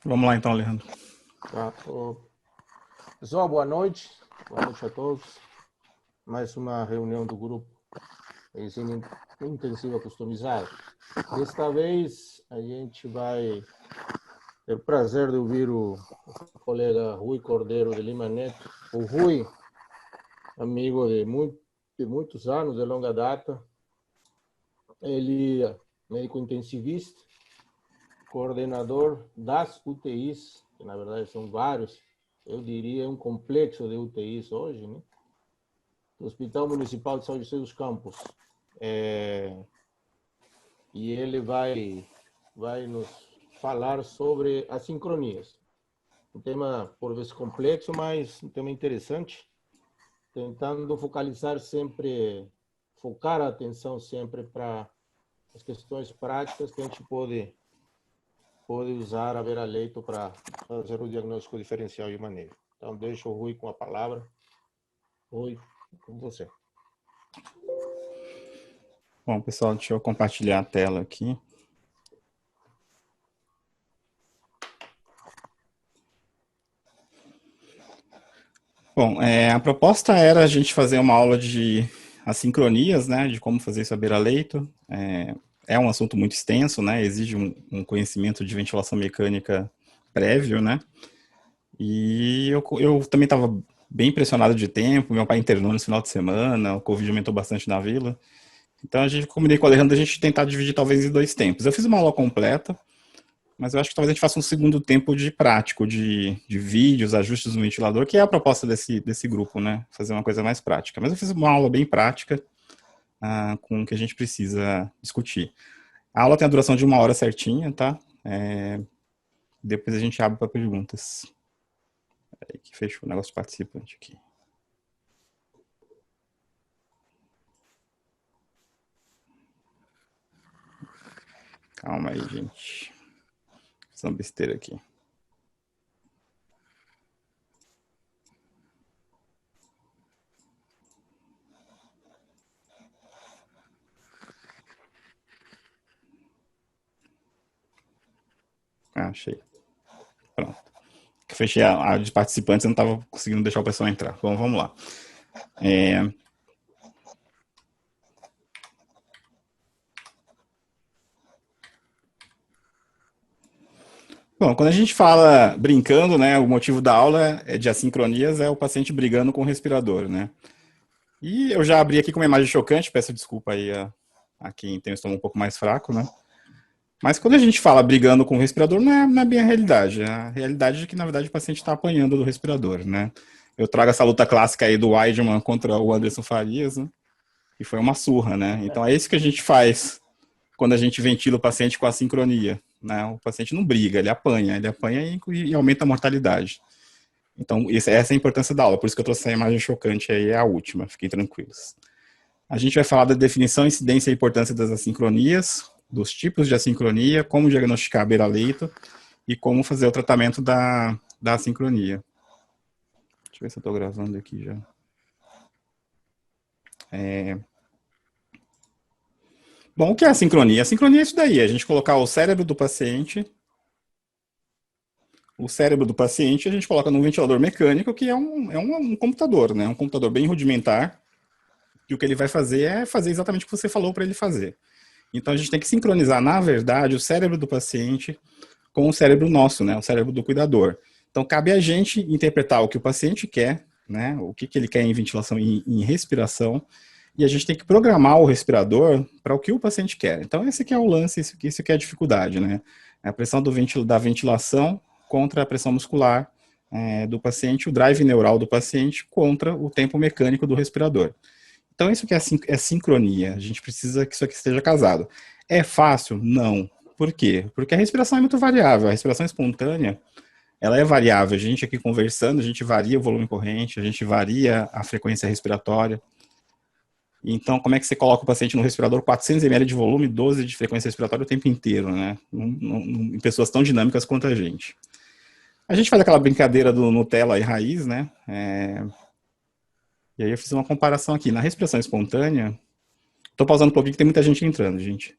Vamos lá então, Alejandro. Tá. Pessoal, boa noite. Boa noite a todos. Mais uma reunião do grupo Ensino Intensivo Customizado. Desta vez, a gente vai ter o prazer de ouvir o colega Rui Cordeiro de Lima Neto. O Rui, amigo de muitos anos, de longa data. Ele é médico intensivista, coordenador das UTIs, que na verdade são vários, eu diria um complexo de UTIs hoje, né? Do Hospital Municipal de São José dos Campos. E ele vai nos falar sobre as sincronias. Um tema, por vezes, complexo, mas um tema interessante, tentando focar a atenção sempre para as questões práticas que a gente pode usar a beira-leito para fazer o diagnóstico diferencial e manejo. Então, deixo o Rui com a palavra. Rui, com você. Bom, pessoal, deixa eu compartilhar a tela aqui. Bom, a proposta era a gente fazer uma aula de assincronias, né, de como fazer isso a beira-leito. É um assunto muito extenso, né, exige um conhecimento de ventilação mecânica prévio, né, e eu também estava bem pressionado de tempo, meu pai internou no final de semana, o Covid aumentou bastante na vila, então a gente combinei com o Alejandro a gente tentar dividir talvez em 2 tempos. Eu fiz uma aula completa, mas eu acho que talvez a gente faça um segundo tempo de prático, de vídeos, ajustes no ventilador, que é a proposta desse grupo, né? Fazer uma coisa mais prática. Mas eu fiz uma aula bem prática com o que a gente precisa discutir. A aula tem a duração de 1 hora certinha, tá? Depois a gente abre para perguntas. Peraí que fechou o negócio de participante aqui. Calma aí, gente. Fiz uma besteira aqui. Achei. Pronto. Fechei a de participantes, eu não estava conseguindo deixar o pessoal entrar. Bom, vamos lá. Bom, quando a gente fala brincando, né, o motivo da aula de assincronias é o paciente brigando com o respirador, né? E eu já abri aqui com uma imagem chocante, peço desculpa aí a quem tem o estômago um pouco mais fraco, né? Mas quando a gente fala brigando com o respirador, não é bem a realidade. A realidade é que, na verdade, o paciente está apanhando do respirador, né? Eu trago essa luta clássica aí do Weidman contra o Anderson Farias, né? E foi uma surra, né? Então é isso que a gente faz quando a gente ventila o paciente com a sincronia, né? O paciente não briga, ele apanha e aumenta a mortalidade. Então, essa é a importância da aula, por isso que eu trouxe essa imagem chocante aí, é a última, fiquem tranquilos. A gente vai falar da definição, incidência e importância das assincronias, dos tipos de assincronia, como diagnosticar a beira-leito e como fazer o tratamento da assincronia. Deixa eu ver se eu estou gravando aqui já. Bom, o que é a sincronia? A sincronia é isso daí, a gente colocar o cérebro do paciente, a gente coloca num ventilador mecânico, que é um computador, né? Um computador bem rudimentar, e o que ele vai fazer é fazer exatamente o que você falou para ele fazer. Então a gente tem que sincronizar, na verdade, o cérebro do paciente com o cérebro nosso, né? O cérebro do cuidador. Então cabe a gente interpretar o que o paciente quer, né? O que ele quer em ventilação e em respiração, e a gente tem que programar o respirador para o que o paciente quer. Então esse que é o lance, isso que é a dificuldade, né? A pressão da ventilação contra a pressão muscular do paciente, o drive neural do paciente contra o tempo mecânico do respirador. Então isso que é sincronia, a gente precisa que isso aqui esteja casado. É fácil? Não. Por quê? Porque a respiração é muito variável, a respiração espontânea, ela é variável, a gente aqui conversando, a gente varia o volume corrente, a gente varia a frequência respiratória. Então, como é que você coloca o paciente no respirador 400 ml de volume, 12 de frequência respiratória o tempo inteiro, né? Em pessoas tão dinâmicas quanto a gente. A gente faz aquela brincadeira do Nutella e raiz, né? E aí eu fiz uma comparação aqui. Na respiração espontânea, tô pausando um pouquinho que tem muita gente entrando, gente.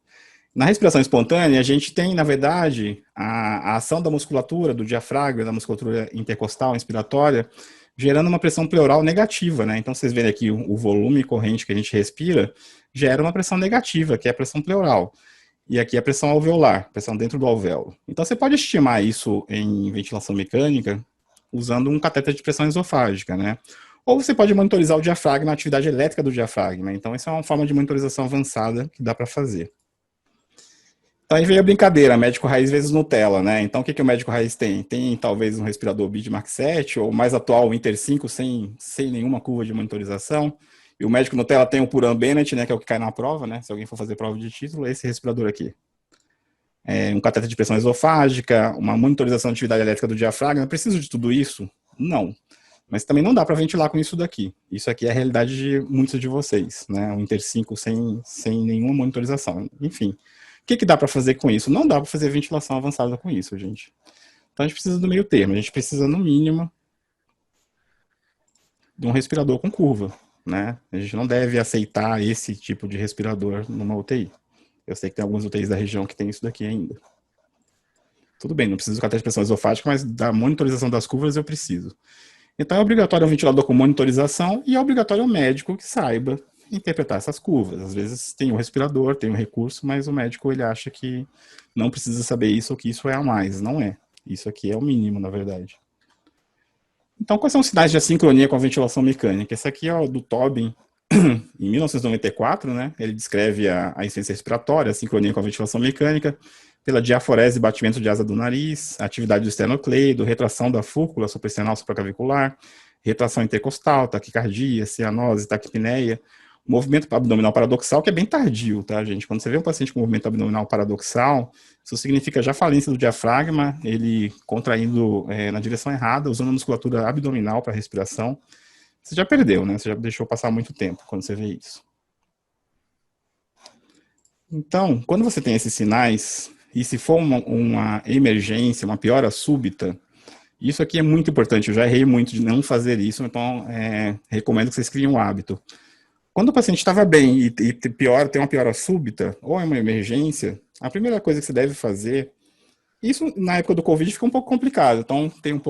Na respiração espontânea, a gente tem, na verdade, a ação da musculatura, do diafragma, da musculatura intercostal, inspiratória, gerando uma pressão pleural negativa, né? Então, vocês verem aqui o volume corrente que a gente respira, gera uma pressão negativa, que é a pressão pleural. E aqui a pressão alveolar, pressão dentro do alvéolo. Então, você pode estimar isso em ventilação mecânica usando um catéter de pressão esofágica, né? Ou você pode monitorizar o diafragma, a atividade elétrica do diafragma. Então, essa é uma forma de monitorização avançada que dá para fazer. Então aí veio a brincadeira, médico raiz vezes Nutella, né? Então o que o médico raiz tem? Tem talvez um respirador Bismarck 7, ou mais atual, o Inter 5, sem nenhuma curva de monitorização. E o médico Nutella tem o Puran Bennett, né? Que é o que cai na prova, né? Se alguém for fazer prova de título, é esse respirador aqui. Um cateter de pressão esofágica, uma monitorização de atividade elétrica do diafragma. Preciso de tudo isso? Não. Mas também não dá para ventilar com isso daqui. Isso aqui é a realidade de muitos de vocês, né? O Inter 5 sem nenhuma monitorização. Enfim. O que dá para fazer com isso? Não dá para fazer ventilação avançada com isso, gente. Então a gente precisa do meio termo. A gente precisa, no mínimo, de um respirador com curva, né? A gente não deve aceitar esse tipo de respirador numa UTI. Eu sei que tem algumas UTIs da região que tem isso daqui ainda. Tudo bem, não preciso do catéter de pressão esofágica, mas da monitorização das curvas eu preciso. Então é obrigatório um ventilador com monitorização e é obrigatório um médico que saiba interpretar essas curvas. Às vezes tem o respirador, tem o recurso, mas o médico ele acha que não precisa saber isso ou que isso é a mais. Não é. Isso aqui é o mínimo, na verdade. Então, quais são os sinais de assincronia com a ventilação mecânica? Esse aqui é do Tobin, em 1994, né? Ele descreve a insuficiência respiratória, a sincronia com a ventilação mecânica, pela diaforese e batimento de asa do nariz, atividade do esternocleido, retração da fúrcula supraesternal supracavicular, retração intercostal, taquicardia, cianose, taquipneia, movimento abdominal paradoxal, que é bem tardio, tá, gente? Quando você vê um paciente com movimento abdominal paradoxal, isso significa já falência do diafragma, ele contraindo na direção errada, usando a musculatura abdominal para respiração. Você já perdeu, né? Você já deixou passar muito tempo quando você vê isso. Então, quando você tem esses sinais, e se for uma emergência, uma piora súbita, isso aqui é muito importante. Eu já errei muito de não fazer isso, então recomendo que vocês criem um hábito. Quando o paciente estava bem e tem uma piora súbita, ou é uma emergência, a primeira coisa que você deve fazer, isso na época do Covid fica um pouco complicado, então tem que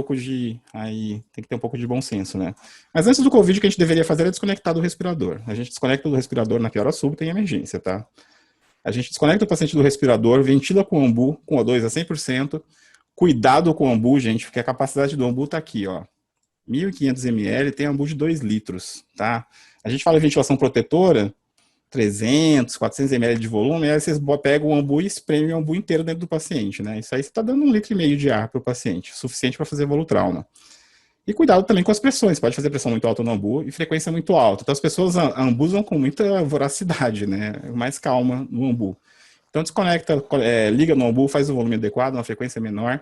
ter um pouco de bom senso, né? Mas antes do Covid, o que a gente deveria fazer é desconectar do respirador. A gente desconecta do respirador na piora súbita em emergência, tá? A gente desconecta o paciente do respirador, ventila com o ambu, com O2 a 100%, cuidado com o ambu, gente, porque a capacidade do ambu está aqui, ó. 1.500 ml, tem ambu de 2 litros, tá? A gente fala em ventilação protetora, 300, 400 ml de volume, aí vocês pegam o ambu e espremem o ambu inteiro dentro do paciente, né? Isso aí você está dando 1,5 litro de ar para o paciente, suficiente para fazer volutrauma. E cuidado também com as pressões, pode fazer pressão muito alta no ambu e frequência muito alta. Então as pessoas ambusam com muita voracidade, né? Mais calma no ambu. Então desconecta, liga no ambu, faz o volume adequado, uma frequência menor.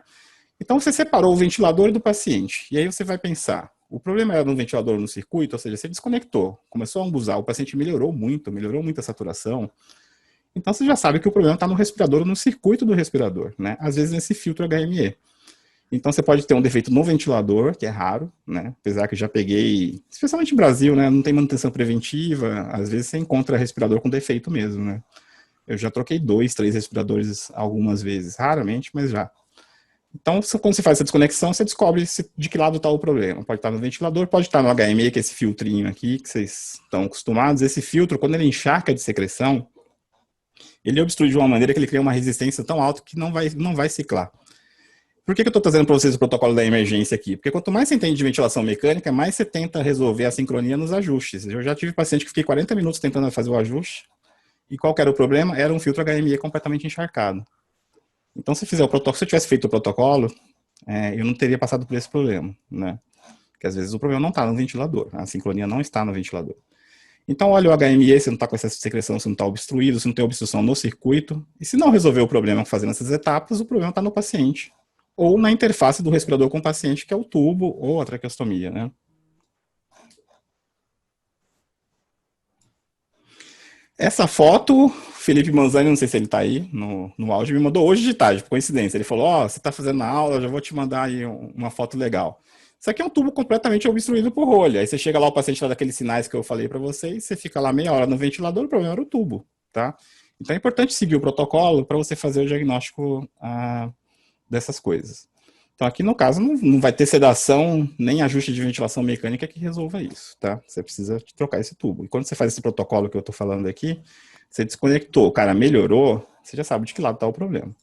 Então você separou o ventilador do paciente, e aí você vai pensar, o problema era no ventilador no circuito, ou seja, você desconectou, começou a ambusar, o paciente melhorou muito a saturação, então você já sabe que o problema está no respirador ou no circuito do respirador, né? Às vezes nesse filtro HME. Então você pode ter um defeito no ventilador, que é raro, né? Apesar que já peguei, especialmente no Brasil, né? Não tem manutenção preventiva, às vezes você encontra respirador com defeito mesmo, né? Eu já troquei 2, 3 respiradores algumas vezes, raramente, mas já. Então, quando você faz essa desconexão, você descobre de que lado está o problema. Pode estar no ventilador, pode estar no HME, que é esse filtrinho aqui, que vocês estão acostumados. Esse filtro, quando ele encharca de secreção, ele obstrui de uma maneira que ele cria uma resistência tão alta que não vai ciclar. Por que eu estou trazendo para vocês o protocolo da emergência aqui? Porque quanto mais você entende de ventilação mecânica, mais você tenta resolver a sincronia nos ajustes. Eu já tive paciente que fiquei 40 minutos tentando fazer o ajuste, e qual que era o problema? Era um filtro HME completamente encharcado. Então, se eu tivesse feito o protocolo, eu não teria passado por esse problema, né? Porque às vezes o problema não está no ventilador, a sincronia não está no ventilador. Então, olha o HME, se não está com excesso de secreção, se não está obstruído, se não tem obstrução no circuito, e se não resolver o problema fazendo essas etapas, o problema está no paciente, ou na interface do respirador com o paciente, que é o tubo ou a traqueostomia, né? Essa foto, Felipe Manzani, não sei se ele está aí no áudio, me mandou hoje de tarde, por coincidência. Ele falou, você está fazendo a aula, já vou te mandar aí uma foto legal. Isso aqui é um tubo completamente obstruído por rolha. Aí você chega lá, o paciente dá daqueles sinais que eu falei para vocês, você fica lá meia hora no ventilador, o problema era o tubo, tá? Então é importante seguir o protocolo para você fazer o diagnóstico dessas coisas. Então aqui no caso não vai ter sedação nem ajuste de ventilação mecânica que resolva isso, tá? Você precisa trocar esse tubo. E quando você faz esse protocolo que eu estou falando aqui, você desconectou, o cara melhorou, você já sabe de que lado está o problema.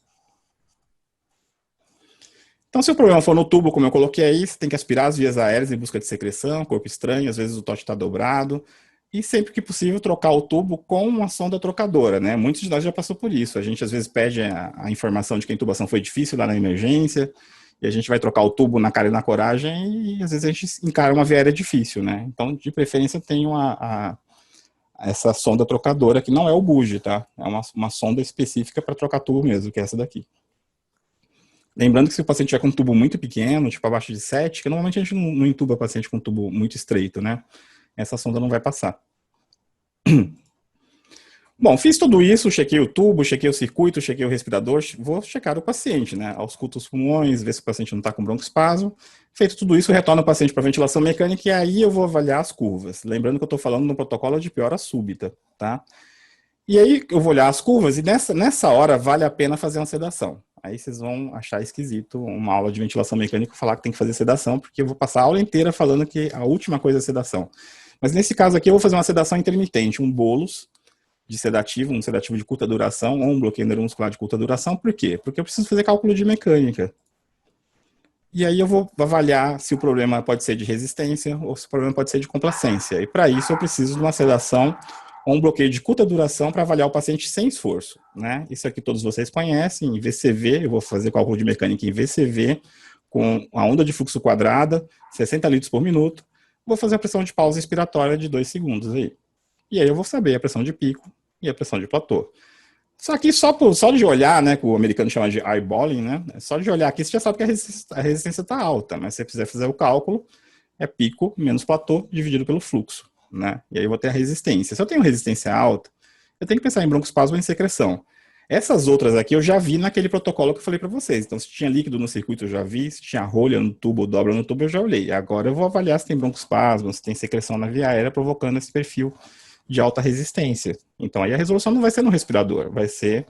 Então, se o problema for no tubo, como eu coloquei aí, você tem que aspirar as vias aéreas em busca de secreção, corpo estranho, às vezes o tote está dobrado, e sempre que possível trocar o tubo com uma sonda trocadora, né? Muitos de nós já passou por isso. A gente às vezes pede a informação de que a intubação foi difícil lá na emergência, e a gente vai trocar o tubo na cara e na coragem, e às vezes a gente encara uma via aérea difícil, né? Então, de preferência, tem essa sonda trocadora, que não é o buge, tá? É uma sonda específica para trocar tubo mesmo, que é essa daqui. Lembrando que se o paciente tiver com um tubo muito pequeno, tipo abaixo de 7, que normalmente a gente não intuba paciente com um tubo muito estreito, né? Essa sonda não vai passar. Bom, fiz tudo isso, chequei o tubo, chequei o circuito, chequei o respirador, vou checar o paciente, né? Ausculto os pulmões, ver se o paciente não está com broncoespasmo. Feito tudo isso, retorno o paciente para ventilação mecânica e aí eu vou avaliar as curvas. Lembrando que eu estou falando no protocolo de piora súbita, tá? E aí eu vou olhar as curvas e nessa hora vale a pena fazer uma sedação. Aí vocês vão achar esquisito uma aula de ventilação mecânica falar que tem que fazer sedação, porque eu vou passar a aula inteira falando que a última coisa é sedação. Mas nesse caso aqui eu vou fazer uma sedação intermitente, um bolus de sedativo, um sedativo de curta duração ou um bloqueio neuromuscular de curta duração. Por quê? Porque eu preciso fazer cálculo de mecânica. E aí eu vou avaliar se o problema pode ser de resistência ou se o problema pode ser de complacência. E para isso eu preciso de uma sedação ou um bloqueio de curta duração para avaliar o paciente sem esforço, né? Isso aqui todos vocês conhecem, em VCV, eu vou fazer cálculo de mecânica em VCV, com a onda de fluxo quadrada, 60 litros por minuto, vou fazer a pressão de pausa inspiratória de 2 segundos aí. E aí eu vou saber a pressão de pico e a pressão de platô. Só que só de olhar, né, que o americano chama de eyeballing, né, só de olhar aqui você já sabe que a resistência está alta, mas se você quiser fazer o cálculo, é pico menos platô dividido pelo fluxo, né, e aí eu vou ter a resistência. Se eu tenho resistência alta, eu tenho que pensar em broncoespasmo e em secreção. Essas outras aqui eu já vi naquele protocolo que eu falei para vocês. Então, se tinha líquido no circuito, eu já vi. Se tinha rolha no tubo ou dobra no tubo, eu já olhei. Agora eu vou avaliar se tem broncoespasmo, se tem secreção na via aérea, provocando esse perfil de alta resistência. Então, aí a resolução não vai ser no respirador, vai ser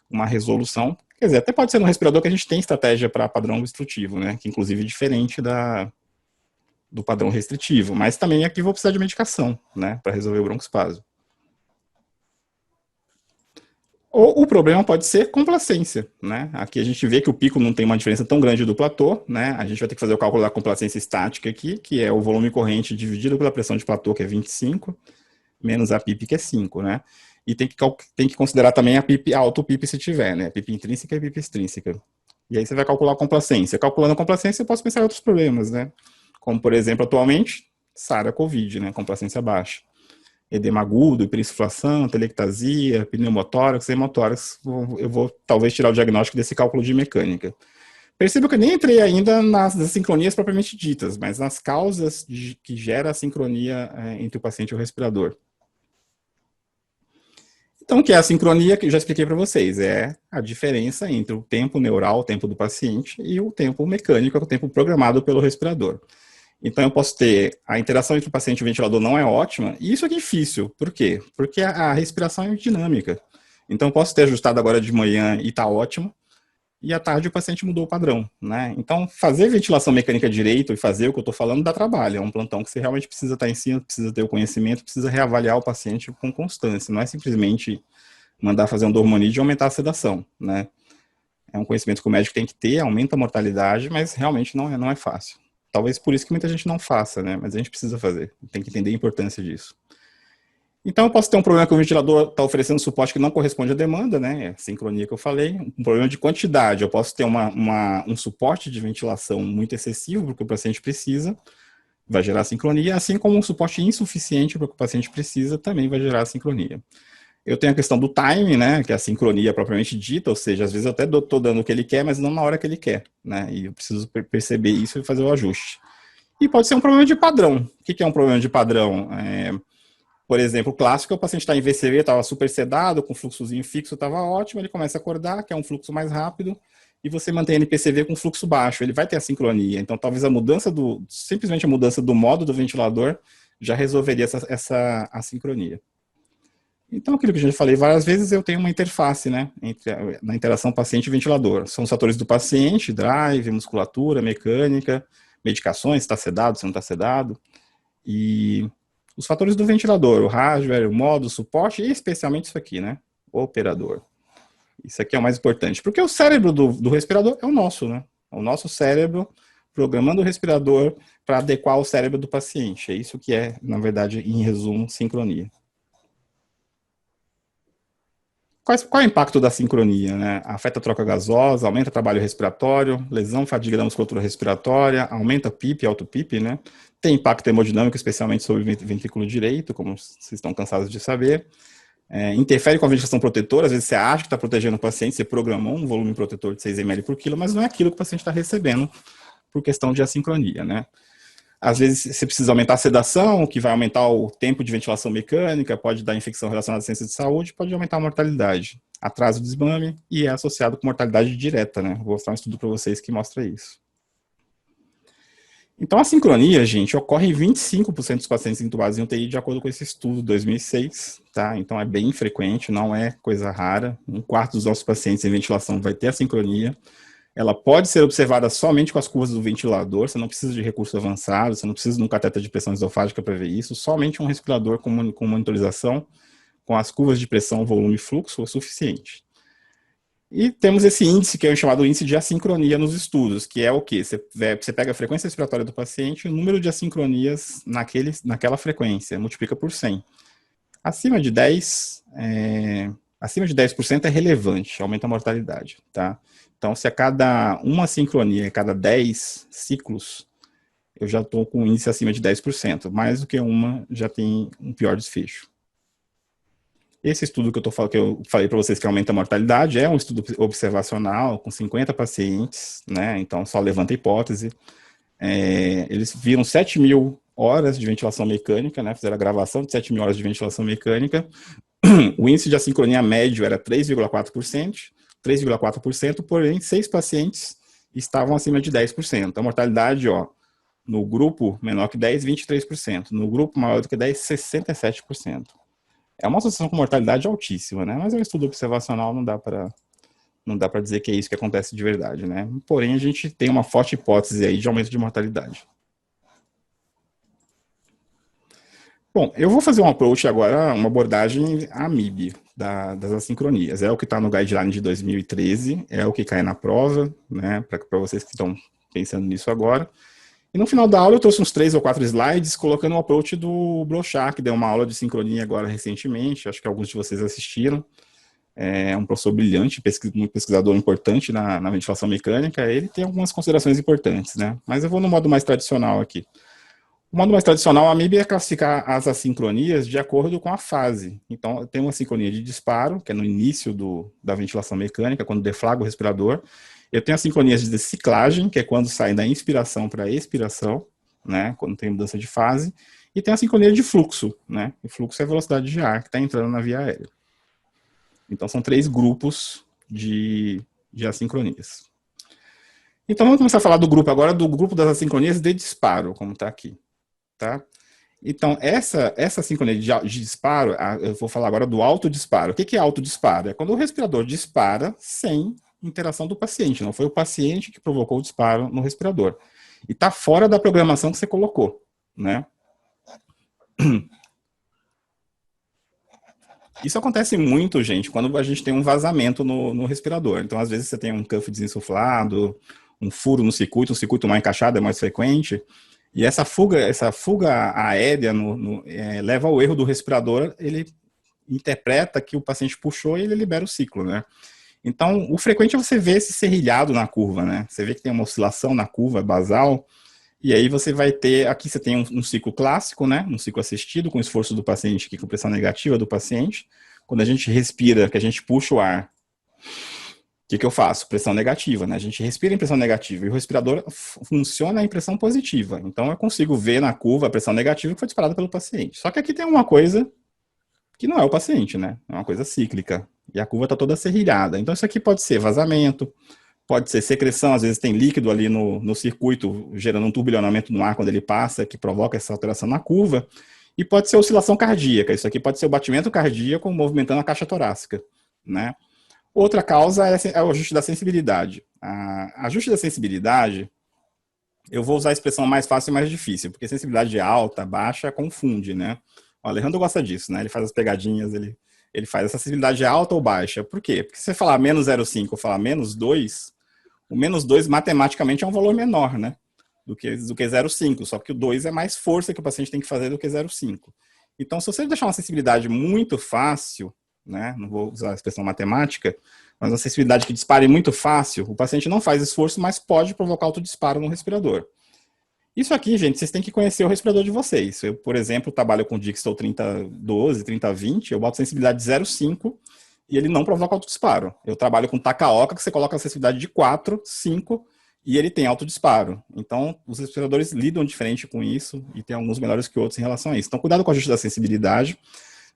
uma resolução... Quer dizer, até pode ser no respirador que a gente tem estratégia para padrão obstrutivo, né? Que inclusive é diferente do padrão restritivo. Mas também aqui vou precisar de medicação, né? Para resolver o broncoespasmo. Ou o problema pode ser complacência, né? Aqui a gente vê que o pico não tem uma diferença tão grande do platô, né? A gente vai ter que fazer o cálculo da complacência estática aqui, que é o volume corrente dividido pela pressão de platô, que é 25, menos a PIP, que é 5, né? E tem que considerar também a PIP alto, PIP se tiver, né? PIP intrínseca e PIP extrínseca. E aí você vai calcular a complacência. Calculando a complacência, eu posso pensar em outros problemas, né? Como, por exemplo, atualmente, SARA-CoV, né? Complacência baixa. Edema agudo, hiperinsuflação, telectasia, pneumotórax, hemotórax. Eu vou talvez tirar o diagnóstico desse cálculo de mecânica. Perceba que eu nem entrei ainda nas sincronias propriamente ditas, mas nas causas que gera a sincronia entre o paciente e o respirador. Então, o que é a sincronia, que eu já expliquei para vocês, é a diferença entre o tempo neural, o tempo do paciente, e o tempo mecânico, que é o tempo programado pelo respirador. Então, eu posso ter a interação entre o paciente e o ventilador não é ótima, e isso é difícil. Por quê? Porque a respiração é dinâmica. Então, eu posso ter ajustado agora de manhã e está ótimo, e à tarde o paciente mudou o padrão, né? Então, fazer ventilação mecânica direito e fazer o que eu estou falando dá trabalho. É um plantão que você realmente precisa estar em cima, precisa ter o conhecimento, precisa reavaliar o paciente com constância. Não é simplesmente mandar fazer um dormonide e aumentar a sedação, né? É um conhecimento que o médico tem que ter, aumenta a mortalidade, mas realmente não é fácil. Talvez por isso que muita gente não faça, né? Mas a gente precisa fazer, tem que entender a importância disso. Então, eu posso ter um problema que o ventilador está oferecendo suporte que não corresponde à demanda, né? É a sincronia que eu falei. Um problema de quantidade. Eu posso ter um suporte de ventilação muito excessivo, porque o paciente precisa, vai gerar sincronia, assim como um suporte insuficiente, porque o paciente precisa, também vai gerar sincronia. Eu tenho a questão do time, né? Que é a sincronia propriamente dita, ou seja, às vezes eu até estou dando o que ele quer, mas não na hora que ele quer, né? E eu preciso perceber isso e fazer o ajuste. E pode ser um problema de padrão. O que é um problema de padrão? Por exemplo, o clássico é o paciente está em VCV, estava super sedado, com fluxozinho fixo, estava ótimo, ele começa a acordar, que é um fluxo mais rápido, e você mantém NPCV com fluxo baixo, ele vai ter a sincronia. Então, talvez simplesmente a mudança do modo do ventilador já resolveria essa assincronia. Então, aquilo que a gente falei várias vezes, eu tenho uma interface, né, na interação paciente e ventilador. São os fatores do paciente, drive, musculatura, mecânica, medicações, se está sedado, se não está sedado, e os fatores do ventilador, o hardware, o modo, o suporte, e especialmente isso aqui, né, o operador. Isso aqui é o mais importante, porque o cérebro do respirador é o nosso, né, o nosso cérebro programando o respirador para adequar o cérebro do paciente. É isso que é, na verdade, em resumo, sincronia. Qual é o impacto da sincronia, né? Afeta a troca gasosa, aumenta o trabalho respiratório, lesão, fadiga da musculatura respiratória, aumenta PIP, alto PIP, né? Tem impacto hemodinâmico, especialmente sobre o ventrículo direito, como vocês estão cansados de saber. Interfere com a ventilação protetora, às vezes você acha que está protegendo o paciente, você programou um volume protetor de 6 ml por quilo, mas não é aquilo que o paciente está recebendo por questão de assincronia, né? Às vezes você precisa aumentar a sedação, que vai aumentar o tempo de ventilação mecânica, pode dar infecção relacionada à ciência de saúde, pode aumentar a mortalidade. Atraso do desmame e é associado com mortalidade direta, né? Vou mostrar um estudo para vocês que mostra isso. Então, a sincronia, gente, ocorre em 25% dos pacientes intubados em UTI, de acordo com esse estudo de 2006, tá? Então, é bem frequente, não é coisa rara. Um quarto dos nossos pacientes em ventilação vai ter a sincronia. Ela pode ser observada somente com as curvas do ventilador, você não precisa de recurso avançado, você não precisa de um cateter de pressão esofágica para ver isso, somente um respirador com monitorização, com as curvas de pressão, volume e fluxo é suficiente. E temos esse índice, que é o chamado índice de assincronia nos estudos, que é o quê? Você pega a frequência respiratória do paciente, o número de assincronias naquela frequência, multiplica por 100. Acima de 10% é relevante, aumenta a mortalidade, tá? Então, se a cada uma sincronia, a cada 10 ciclos, eu já estou com um índice acima de 10%. Mais do que uma, já tem um pior desfecho. Esse estudo que eu falei para vocês que aumenta a mortalidade é um estudo observacional com 50 pacientes, né? Então, só levanta a hipótese. Eles viram 7.000 horas de ventilação mecânica, né? Fizeram a gravação de 7.000 horas de ventilação mecânica. O índice de assincronia médio era 3,4%, porém 6 pacientes estavam acima de 10%. A mortalidade, ó, no grupo menor que 10, 23%. No grupo maior do que 10, 67%. É uma associação com mortalidade altíssima, né? Mas é um estudo observacional, não dá para dizer que é isso que acontece de verdade, né? Porém, a gente tem uma forte hipótese aí de aumento de mortalidade. Bom, eu vou fazer um approach agora, uma abordagem AMIB das assincronias. É o que está no guideline de 2013, é o que cai na prova, né, para vocês que estão pensando nisso agora. E no final da aula eu trouxe uns 3 ou 4 slides colocando o approach do Brochard, que deu uma aula de sincronia agora recentemente, acho que alguns de vocês assistiram. É um professor brilhante, um pesquisador importante na ventilação mecânica. Ele tem algumas considerações importantes, né? Mas eu vou no modo mais tradicional aqui. O modo mais tradicional, a AMIB, é classificar as assincronias de acordo com a fase. Então, tem uma sincronia de disparo, que é no início da ventilação mecânica, quando deflagra o respirador. Eu tenho a sincronia de ciclagem, que é quando sai da inspiração para a expiração, né, quando tem mudança de fase. E tem a sincronia de fluxo, né? O fluxo é a velocidade de ar que está entrando na via aérea. Então, são 3 grupos de assincronias. Então, vamos começar a falar do grupo agora, do grupo das assincronias de disparo, como está aqui. Tá? Então, essa sincronia de disparo, eu vou falar agora do autodisparo. O que é autodisparo? É quando o respirador dispara sem interação do paciente. Não foi o paciente que provocou o disparo no respirador. E está fora da programação que você colocou, né? Isso acontece muito, gente, quando a gente tem um vazamento no respirador. Então, às vezes, você tem um cuff desinsuflado, um furo no circuito, um circuito mal encaixado é mais frequente. E essa fuga aérea leva ao erro do respirador, ele interpreta que o paciente puxou e ele libera o ciclo, né? Então, o frequente é você ver esse serrilhado na curva, né? Você vê que tem uma oscilação na curva basal, e aí você vai ter, aqui você tem um ciclo clássico, né? Um ciclo assistido com esforço do paciente, aqui com pressão negativa do paciente. Quando a gente respira, que a gente puxa o ar, o que eu faço? Pressão negativa, né? A gente respira em pressão negativa e o respirador funciona em pressão positiva. Então, eu consigo ver na curva a pressão negativa que foi disparada pelo paciente. Só que aqui tem uma coisa que não é o paciente, né? É uma coisa cíclica. E a curva está toda serrilhada. Então, isso aqui pode ser vazamento, pode ser secreção. Às vezes tem líquido ali no circuito, gerando um turbilhonamento no ar quando ele passa, que provoca essa alteração na curva. E pode ser oscilação cardíaca. Isso aqui pode ser o batimento cardíaco movimentando a caixa torácica, né? Outra causa é o ajuste da sensibilidade. A ajuste da sensibilidade, eu vou usar a expressão mais fácil e mais difícil, porque sensibilidade alta, baixa, confunde, né? O Alejandro gosta disso, né? Ele faz as pegadinhas, ele faz essa sensibilidade alta ou baixa. Por quê? Porque se você falar menos 0,5 ou falar menos 2, o menos 2 matematicamente é um valor menor, né? Do que 0,5, só que o 2 é mais força que o paciente tem que fazer do que 0,5. Então, se você deixar uma sensibilidade muito fácil, né? Não vou usar a expressão matemática, mas uma sensibilidade que dispare muito fácil, o paciente não faz esforço, mas pode provocar autodisparo no respirador. Isso aqui, gente, vocês têm que conhecer o respirador de vocês. Eu, por exemplo, trabalho com Dixtal 3012, 3020, eu boto sensibilidade de 0,5 e ele não provoca autodisparo. Eu trabalho com Takaoka, que você coloca a sensibilidade de 4, 5 e ele tem autodisparo. Então, os respiradores lidam diferente com isso e tem alguns melhores que outros em relação a isso. Então, cuidado com o ajuste da sensibilidade,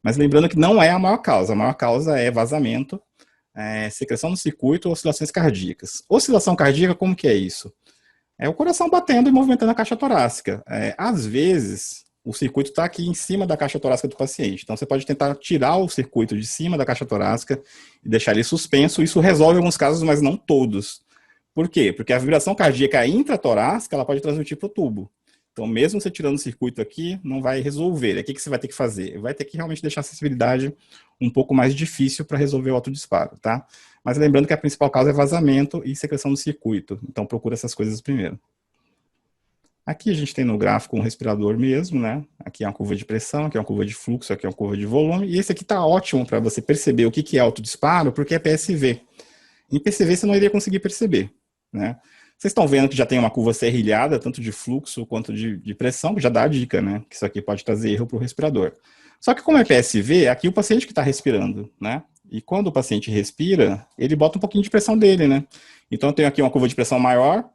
mas lembrando que não é a maior causa. A maior causa é vazamento, secreção no circuito, oscilações cardíacas. Oscilação cardíaca, como que é isso? É o coração batendo e movimentando a caixa torácica. Às vezes, o circuito está aqui em cima da caixa torácica do paciente. Então, você pode tentar tirar o circuito de cima da caixa torácica e deixar ele suspenso. Isso resolve alguns casos, mas não todos. Por quê? Porque a vibração cardíaca intratorácica, ela pode transmitir para o tubo. Então, mesmo você tirando o circuito aqui, não vai resolver. O que você vai ter que fazer? Vai ter que realmente deixar a sensibilidade um pouco mais difícil para resolver o autodisparo, tá? Mas lembrando que a principal causa é vazamento e secreção do circuito. Então, procura essas coisas primeiro. Aqui a gente tem no gráfico um respirador mesmo, né? Aqui é uma curva de pressão, aqui é uma curva de fluxo, aqui é uma curva de volume. E esse aqui está ótimo para você perceber o que é autodisparo, porque é PSV. Em PCV você não iria conseguir perceber, né? Vocês estão vendo que já tem uma curva serrilhada, tanto de fluxo quanto de pressão, que já dá a dica, né? Que isso aqui pode trazer erro para o respirador. Só que como é PSV, aqui o paciente que está respirando, né? E quando o paciente respira, ele bota um pouquinho de pressão dele, né? Então eu tenho aqui uma curva de pressão maior,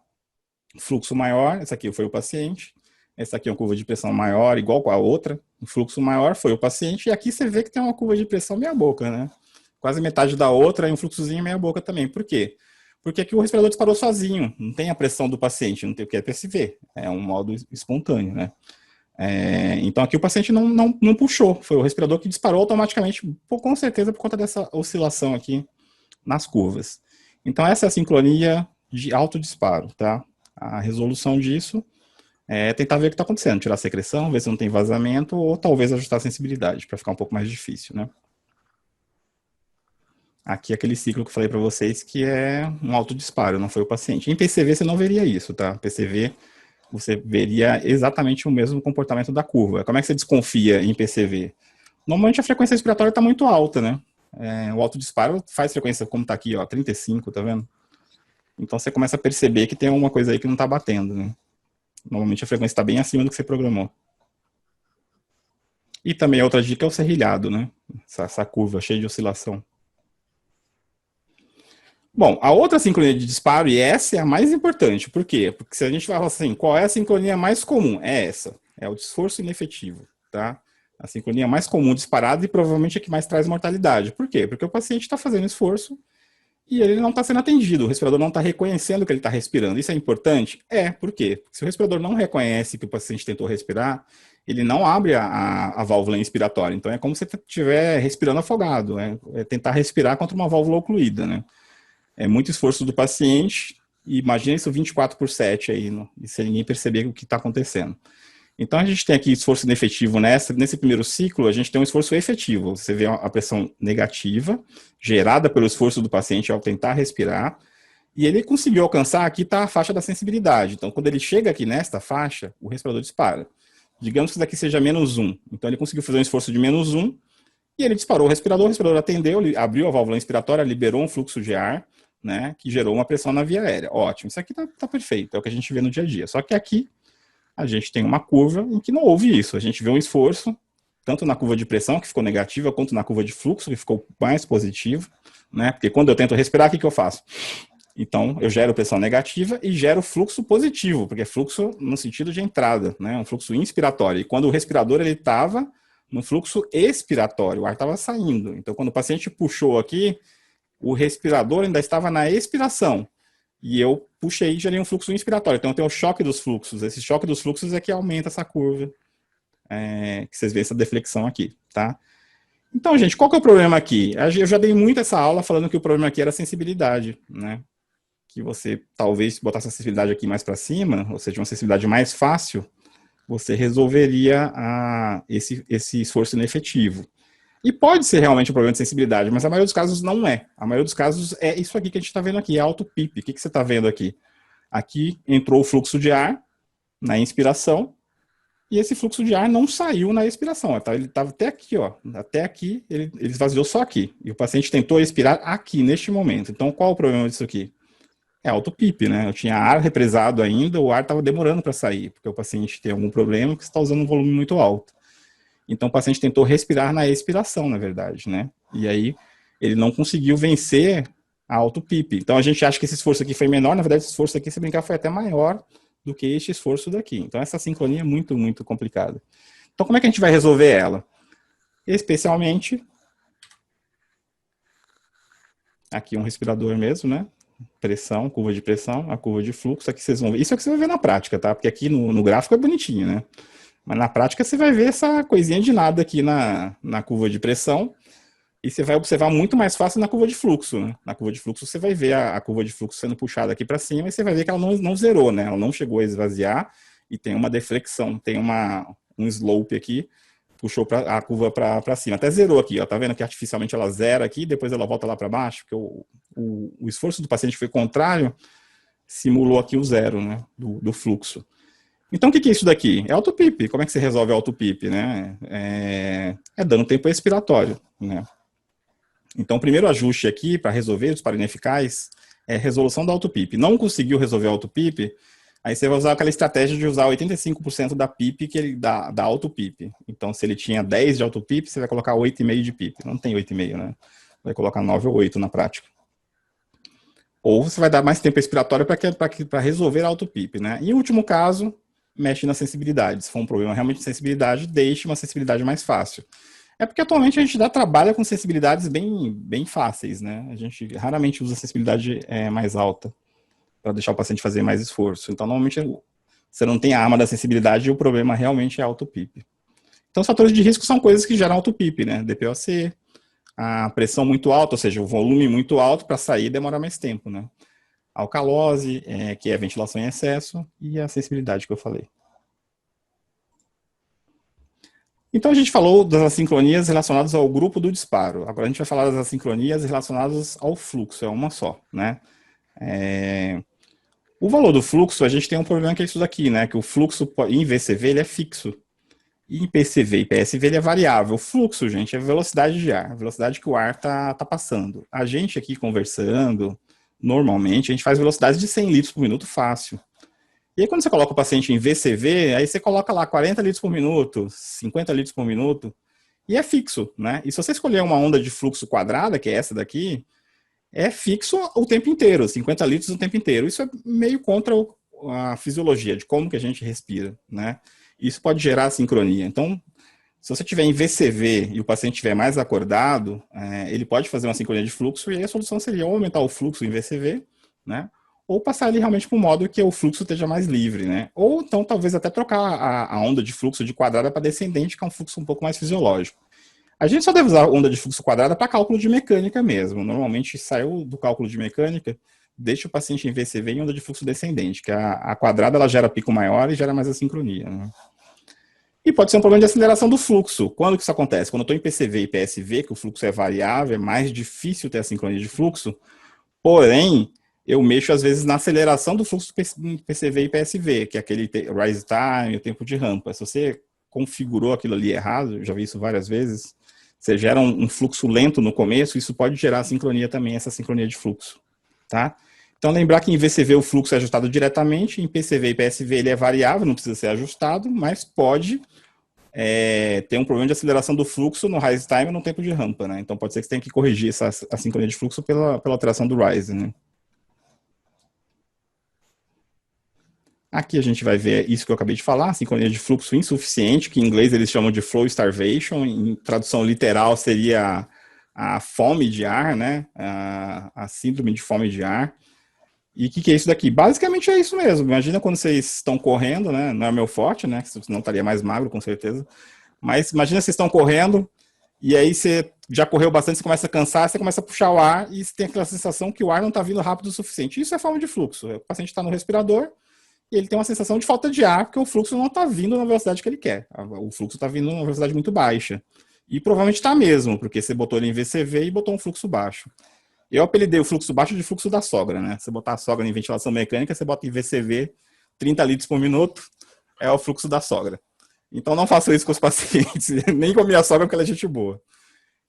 fluxo maior, essa aqui foi o paciente. Essa aqui é uma curva de pressão maior, igual com a outra. O fluxo maior foi o paciente. E aqui você vê que tem uma curva de pressão meia boca, né? Quase metade da outra e um fluxozinho meia boca também. Por quê? Porque aqui o respirador disparou sozinho. Não tem a pressão do paciente, não tem o que é PSV. É um modo espontâneo, né? Então aqui o paciente não puxou. Foi o respirador que disparou automaticamente, com certeza por conta dessa oscilação aqui nas curvas. Então essa é a sincronia de autodisparo, tá? A resolução disso é tentar ver o que está acontecendo, tirar a secreção, ver se não tem vazamento, ou talvez ajustar a sensibilidade, para ficar um pouco mais difícil, né? Aqui é aquele ciclo que eu falei para vocês que é um autodisparo, não foi o paciente. Em PCV você não veria isso, tá? PCV você veria exatamente o mesmo comportamento da curva. Como é que você desconfia em PCV? Normalmente a frequência respiratória está muito alta, né? O autodisparo faz frequência, como está aqui, ó, 35, tá vendo? Então você começa a perceber que tem alguma coisa aí que não está batendo, né? Normalmente a frequência está bem acima do que você programou. E também outra dica é o serrilhado, né? Essa curva cheia de oscilação. Bom, a outra sincronia de disparo, e essa é a mais importante, por quê? Porque se a gente vai falar assim, qual é a sincronia mais comum? É essa, é o esforço inefetivo, tá? A sincronia mais comum disparada e provavelmente é que mais traz mortalidade. Por quê? Porque o paciente está fazendo esforço e ele não está sendo atendido, o respirador não está reconhecendo que ele está respirando. Isso é importante? Por quê? Porque se o respirador não reconhece que o paciente tentou respirar, ele não abre a válvula inspiratória. Então é como se você estiver respirando afogado, é tentar respirar contra uma válvula ocluída, né? É muito esforço do paciente, e imagina isso 24/7 aí, e sem ninguém perceber o que está acontecendo. Então, a gente tem aqui esforço inefetivo nesse primeiro ciclo, a gente tem um esforço efetivo. Você vê a pressão negativa, gerada pelo esforço do paciente ao tentar respirar, e ele conseguiu alcançar, aqui está a faixa da sensibilidade. Então, quando ele chega aqui nesta faixa, o respirador dispara. Digamos que isso daqui seja -1. Então, ele conseguiu fazer um esforço de -1, e ele disparou o respirador atendeu, abriu a válvula inspiratória, liberou um fluxo de ar, né, que gerou uma pressão na via aérea. Ótimo, isso aqui tá perfeito, é o que a gente vê no dia a dia. Só que aqui a gente tem uma curva em que não houve isso. A gente vê um esforço, tanto na curva de pressão, que ficou negativa, quanto na curva de fluxo, que ficou mais positivo, né, porque quando eu tento respirar, o que eu faço? Então, eu gero pressão negativa e gero fluxo positivo, porque é fluxo no sentido de entrada, né, um fluxo inspiratório. E quando o respirador ele estava no fluxo expiratório, o ar estava saindo. Então, quando o paciente puxou aqui, o respirador ainda estava na expiração. E eu puxei e gerei um fluxo inspiratório. Então, eu tenho o choque dos fluxos. Esse choque dos fluxos é que aumenta essa curva que vocês veem essa deflexão aqui, tá? Então, gente, qual que é o problema aqui? Eu já dei muito essa aula falando que o problema aqui era a sensibilidade, né? Que você talvez botasse a sensibilidade aqui mais para cima, ou seja, uma sensibilidade mais fácil, você resolveria esse esforço inefetivo. E pode ser realmente um problema de sensibilidade, mas a maioria dos casos não é. A maioria dos casos é isso aqui que a gente está vendo aqui, é auto-PIP. O que você está vendo aqui? Aqui entrou o fluxo de ar na inspiração, e esse fluxo de ar não saiu na expiração. Ele estava até aqui, ó. Até aqui, ele esvaziou só aqui. E o paciente tentou expirar aqui, neste momento. Então, qual o problema disso aqui? É auto-PIP, né? Eu tinha ar represado ainda, o ar estava demorando para sair, porque o paciente tem algum problema que está usando um volume muito alto. Então, o paciente tentou respirar na expiração, na verdade, né? E aí, ele não conseguiu vencer a auto-PIP. Então, a gente acha que esse esforço aqui foi menor, na verdade, esse esforço aqui, se brincar, foi até maior do que este esforço daqui. Então, essa sincronia é muito, muito complicada. Então, como é que a gente vai resolver ela? Especialmente, aqui um respirador mesmo, né? Pressão, curva de pressão, a curva de fluxo, aqui vocês vão ver. Isso é o que você vai ver na prática, tá? Porque aqui no gráfico é bonitinho, né? Mas na prática você vai ver essa coisinha de nada aqui na curva de pressão, e você vai observar muito mais fácil na curva de fluxo, né? Na curva de fluxo você vai ver a curva de fluxo sendo puxada aqui para cima, e você vai ver que ela não zerou, né? Ela não chegou a esvaziar, e tem uma deflexão, tem um slope aqui, puxou a curva para cima. Até zerou aqui, ó. Tá vendo que artificialmente ela zera aqui, depois ela volta lá para baixo, porque o esforço do paciente foi contrário, simulou aqui o zero, né? Do fluxo. Então, o que é isso daqui? É auto-PIP. Como é que você resolve auto-PIP, né? É dando tempo expiratório, né? Então, o primeiro ajuste aqui para resolver os disparo ineficaz é resolução da auto-PIP. Não conseguiu resolver a auto-PIP, aí você vai usar aquela estratégia de usar 85% da PIP da auto-PIP. Então, se ele tinha 10 de auto-PIP, você vai colocar 8,5 de PIP. Não tem 8,5, né? Vai colocar 9 ou 8 na prática. Ou você vai dar mais tempo expiratório para resolver a auto-PIP, né? E, em último caso, mexe na sensibilidade. Se for um problema realmente de sensibilidade, deixe uma sensibilidade mais fácil. É porque atualmente a gente trabalha com sensibilidades bem fáceis, né? A gente raramente usa sensibilidade mais alta para deixar o paciente fazer mais esforço. Então, normalmente, você não tem a arma da sensibilidade e o problema realmente é auto-PIP. Então, os fatores de risco são coisas que geram auto-PIP, né? DPOC, a pressão muito alta, ou seja, o volume muito alto para sair demora mais tempo, né? A alcalose, que é a ventilação em excesso, e a sensibilidade que eu falei. Então, a gente falou das assincronias relacionadas ao grupo do disparo. Agora, a gente vai falar das assincronias relacionadas ao fluxo, é uma só, né? O valor do fluxo, a gente tem um problema que é isso daqui, né? Que o fluxo em VCV, ele é fixo. E em PCV e PSV, ele é variável. O fluxo, gente, é a velocidade de ar, a velocidade que o ar tá passando. A gente aqui conversando, normalmente, a gente faz velocidade de 100 litros por minuto fácil. E aí, quando você coloca o paciente em VCV, aí você coloca lá 40 litros por minuto, 50 litros por minuto, e é fixo, né? E se você escolher uma onda de fluxo quadrada, que é essa daqui, é fixo o tempo inteiro, 50 litros o tempo inteiro. Isso é meio contra a fisiologia de como que a gente respira, né? Isso pode gerar sincronia. Então, se você tiver em VCV e o paciente estiver mais acordado, ele pode fazer uma sincronia de fluxo, e aí a solução seria ou aumentar o fluxo em VCV, né? Ou passar ele realmente para um modo que o fluxo esteja mais livre, né? Ou então, talvez até trocar a onda de fluxo de quadrada para descendente, que é um fluxo um pouco mais fisiológico. A gente só deve usar onda de fluxo quadrada para cálculo de mecânica mesmo. Normalmente, saiu do cálculo de mecânica, deixa o paciente em VCV em onda de fluxo descendente, que a quadrada ela gera pico maior e gera mais assincronia, né? E pode ser um problema de aceleração do fluxo. Quando que isso acontece? Quando eu estou em PCV e PSV, que o fluxo é variável, é mais difícil ter a sincronia de fluxo, porém, eu mexo às vezes na aceleração do fluxo do PCV e PSV, que é aquele rise time, o tempo de rampa. Se você configurou aquilo ali errado, eu já vi isso várias vezes, você gera um fluxo lento no começo, isso pode gerar sincronia também, essa sincronia de fluxo, tá? Então, lembrar que em VCV o fluxo é ajustado diretamente, em PCV e PSV ele é variável, não precisa ser ajustado, mas pode ter um problema de aceleração do fluxo no rise time e no tempo de rampa, né? Então, pode ser que você tenha que corrigir a sincronia de fluxo pela alteração do rise, né? Aqui a gente vai ver isso que eu acabei de falar, sincronia de fluxo insuficiente, que em inglês eles chamam de flow starvation, em tradução literal seria a fome de ar, né? A síndrome de fome de ar. E o que é isso daqui? Basicamente é isso mesmo. Imagina quando vocês estão correndo, né? Não é meu forte, né? Senão estaria mais magro, com certeza. Mas imagina vocês estão correndo e aí você já correu bastante, você começa a cansar, você começa a puxar o ar e você tem aquela sensação que o ar não está vindo rápido o suficiente. Isso é forma de fluxo. O paciente está no respirador e ele tem uma sensação de falta de ar porque o fluxo não está vindo na velocidade que ele quer. O fluxo está vindo numa velocidade muito baixa. E provavelmente está mesmo, porque você botou ele em VCV e botou um fluxo baixo. Eu apelidei o fluxo baixo de fluxo da sogra, né? Você botar a sogra em ventilação mecânica, você bota em VCV 30 litros por minuto, é o fluxo da sogra. Então não faço isso com os pacientes, nem com a minha sogra, porque ela é gente boa.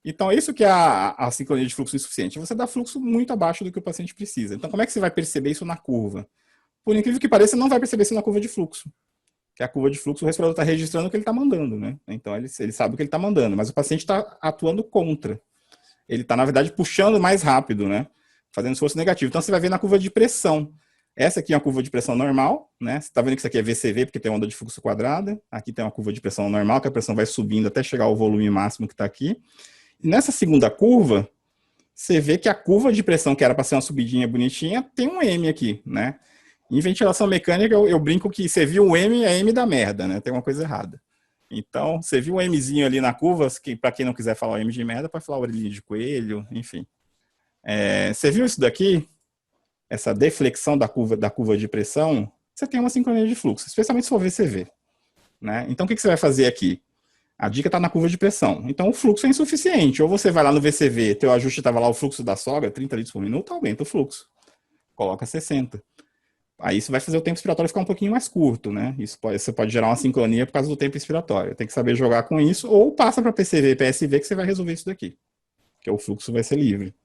Então isso que é a sincronia de fluxo insuficiente. Você dá fluxo muito abaixo do que o paciente precisa. Então como é que você vai perceber isso na curva? Por incrível que pareça, você não vai perceber isso na curva de fluxo. Que a curva de fluxo, o respirador está registrando o que ele está mandando, né? Então ele sabe o que ele está mandando, mas o paciente está atuando contra. Ele está, na verdade, puxando mais rápido, né? Fazendo esforço negativo. Então, você vai ver na curva de pressão. Essa aqui é uma curva de pressão normal, né? Você está vendo que isso aqui é VCV, porque tem onda de fluxo quadrada. Aqui tem uma curva de pressão normal, que a pressão vai subindo até chegar ao volume máximo que está aqui. E nessa segunda curva, você vê que a curva de pressão, que era para ser uma subidinha bonitinha, tem um M aqui, né? Em ventilação mecânica, eu brinco que você viu o M, é M da merda, né? Tem uma coisa errada. Então, você viu um Mzinho ali na curva, que para quem não quiser falar o M de merda, pode falar orelhinha de coelho, enfim. Você viu isso daqui? Essa deflexão da curva de pressão, você tem uma sincronia de fluxo, especialmente se for VCV. Né? Então, o que você vai fazer aqui? A dica está na curva de pressão. Então, o fluxo é insuficiente. Ou você vai lá no VCV, teu ajuste estava lá o fluxo da sogra, 30 litros por minuto, aumenta o fluxo. Coloca 60. Aí isso vai fazer o tempo expiratório ficar um pouquinho mais curto, né? Você pode gerar uma sincronia por causa do tempo expiratório. Tem que saber jogar com isso, ou passa para PCV e PSV que você vai resolver isso daqui. Que o fluxo vai ser livre.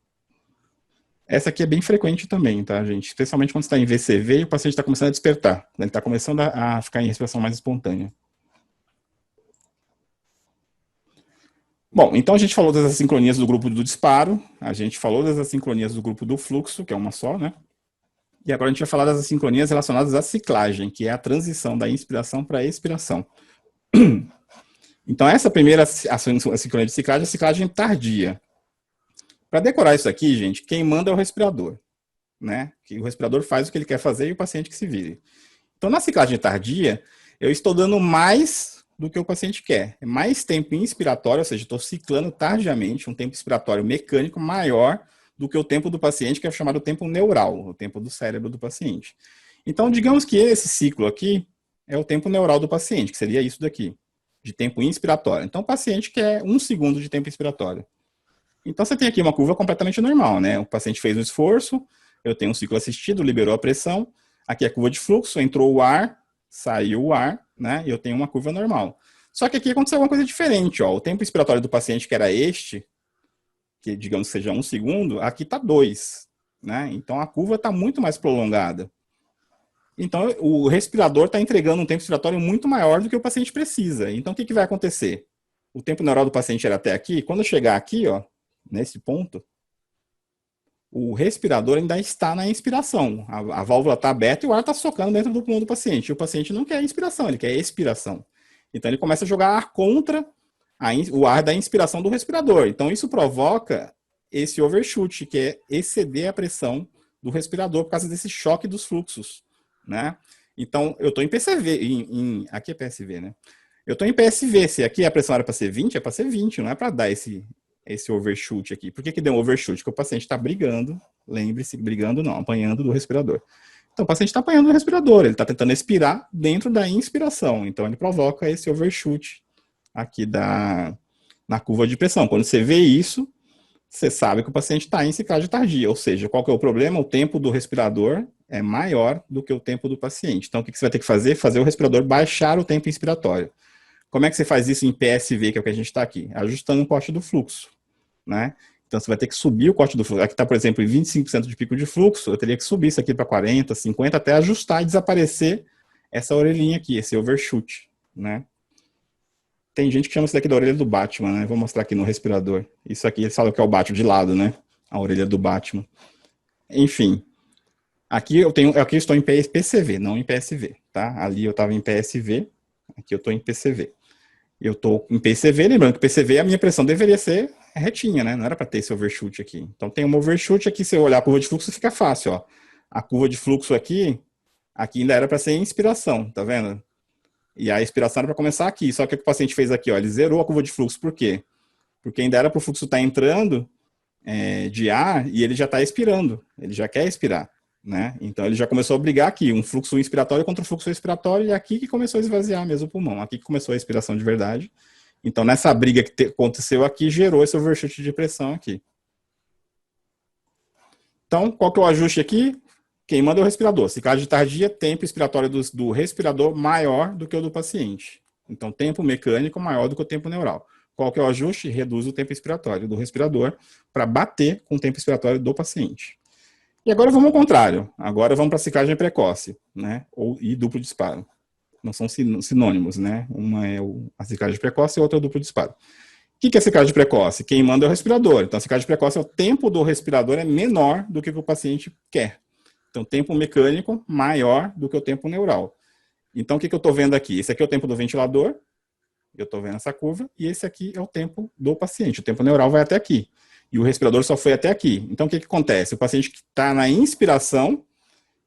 Essa aqui é bem frequente também, tá, gente? Especialmente quando você está em VCV e o paciente está começando a despertar. Ele está começando a ficar em respiração mais espontânea. Bom, então a gente falou das assincronias do grupo do disparo, a gente falou das assincronias do grupo do fluxo, que é uma só, né? E agora a gente vai falar das assincronias relacionadas à ciclagem, que é a transição da inspiração para a expiração. Então, essa primeira assincronia de ciclagem é a ciclagem tardia. Para decorar isso aqui, gente, quem manda é o respirador. Né? Que o respirador faz o que ele quer fazer e o paciente que se vire. Então, na ciclagem tardia, eu estou dando mais do que o paciente quer. É mais tempo inspiratório, ou seja, estou ciclando tardiamente, um tempo expiratório mecânico maior do que o tempo do paciente, que é chamado tempo neural, o tempo do cérebro do paciente. Então, digamos que esse ciclo aqui é o tempo neural do paciente, que seria isso daqui, de tempo inspiratório. Então, o paciente quer 1 segundo de tempo inspiratório. Então, você tem aqui uma curva completamente normal, né? O paciente fez um esforço, eu tenho um ciclo assistido, liberou a pressão, aqui é a curva de fluxo, entrou o ar, saiu o ar, né? E eu tenho uma curva normal. Só que aqui aconteceu uma coisa diferente, ó. O tempo expiratório do paciente, que era este, que digamos que seja 1 segundo, aqui está 2, né? Então a curva está muito mais prolongada. Então o respirador está entregando um tempo expiratório muito maior do que o paciente precisa. Então o que vai acontecer? O tempo neural do paciente era até aqui, quando eu chegar aqui, ó, nesse ponto, o respirador ainda está na inspiração. A válvula está aberta e o ar está socando dentro do pulmão do paciente. E o paciente não quer inspiração, ele quer expiração. Então ele começa a jogar ar contra o ar da inspiração do respirador. Então, isso provoca esse overshoot, que é exceder a pressão do respirador por causa desse choque dos fluxos, né? Então, eu estou em PCV, aqui é PSV, né? Eu estou em PSV, se aqui a pressão era para ser 20, é para ser 20, não é para dar esse overshoot aqui. Por que deu um overshoot? Porque o paciente está brigando, lembre-se, brigando não, apanhando do respirador. Então, o paciente está apanhando do respirador, ele está tentando expirar dentro da inspiração, então ele provoca esse overshoot aqui na curva de pressão. Quando você vê isso, você sabe que o paciente está em ciclagem tardia, ou seja, qual que é o problema? O tempo do respirador é maior do que o tempo do paciente. Então, o que você vai ter que fazer? Fazer o respirador baixar o tempo inspiratório. Como é que você faz isso em PSV, que é o que a gente está aqui? Ajustando o corte do fluxo, né? Então, você vai ter que subir o corte do fluxo. Aqui está, por exemplo, em 25% de pico de fluxo, eu teria que subir isso aqui para 40, 50, até ajustar e desaparecer essa orelhinha aqui, esse overshoot, né? Tem gente que chama isso daqui da orelha do Batman, né? Vou mostrar aqui no respirador. Isso aqui, eles falam que é o Batman de lado, né? A orelha do Batman. Enfim. Aqui eu estou em PCV, não em PSV, tá? Ali eu estava em PSV, aqui eu estou em PCV. Eu estou em PCV, lembrando que PCV a minha pressão deveria ser retinha, né? Não era para ter esse overshoot aqui. Então tem um overshoot aqui, se eu olhar a curva de fluxo fica fácil, ó. A curva de fluxo aqui ainda era para ser inspiração, tá vendo? E a expiração era para começar aqui. Só que o que o paciente fez aqui, ó, ele zerou a curva de fluxo. Por quê? Porque ainda era para o fluxo estar entrando de ar e ele já está expirando. Ele já quer expirar, né? Então ele já começou a brigar aqui, um fluxo inspiratório contra o fluxo expiratório, e aqui que começou a esvaziar mesmo o pulmão. Aqui que começou a expiração de verdade. Então nessa briga que aconteceu aqui, gerou esse overshoot de pressão aqui. Então, qual que é o ajuste aqui? Quem manda é o respirador. Ciclagem tardia, tempo expiratório do respirador maior do que o do paciente. Então, tempo mecânico maior do que o tempo neural. Qual que é o ajuste? Reduz o tempo expiratório do respirador para bater com o tempo expiratório do paciente. E agora vamos ao contrário. Agora vamos para a ciclagem precoce, né? E duplo disparo. Não são sinônimos, né? Uma é a ciclagem precoce e a outra é o duplo disparo. O que é a ciclagem precoce? Quem manda é o respirador. Então, a ciclagem precoce é o tempo do respirador é menor do que o paciente quer. Então, tempo mecânico maior do que o tempo neural. Então, o que eu estou vendo aqui? Esse aqui é o tempo do ventilador, eu estou vendo essa curva, e esse aqui é o tempo do paciente. O tempo neural vai até aqui. E o respirador só foi até aqui. Então, o que acontece? O paciente está na inspiração,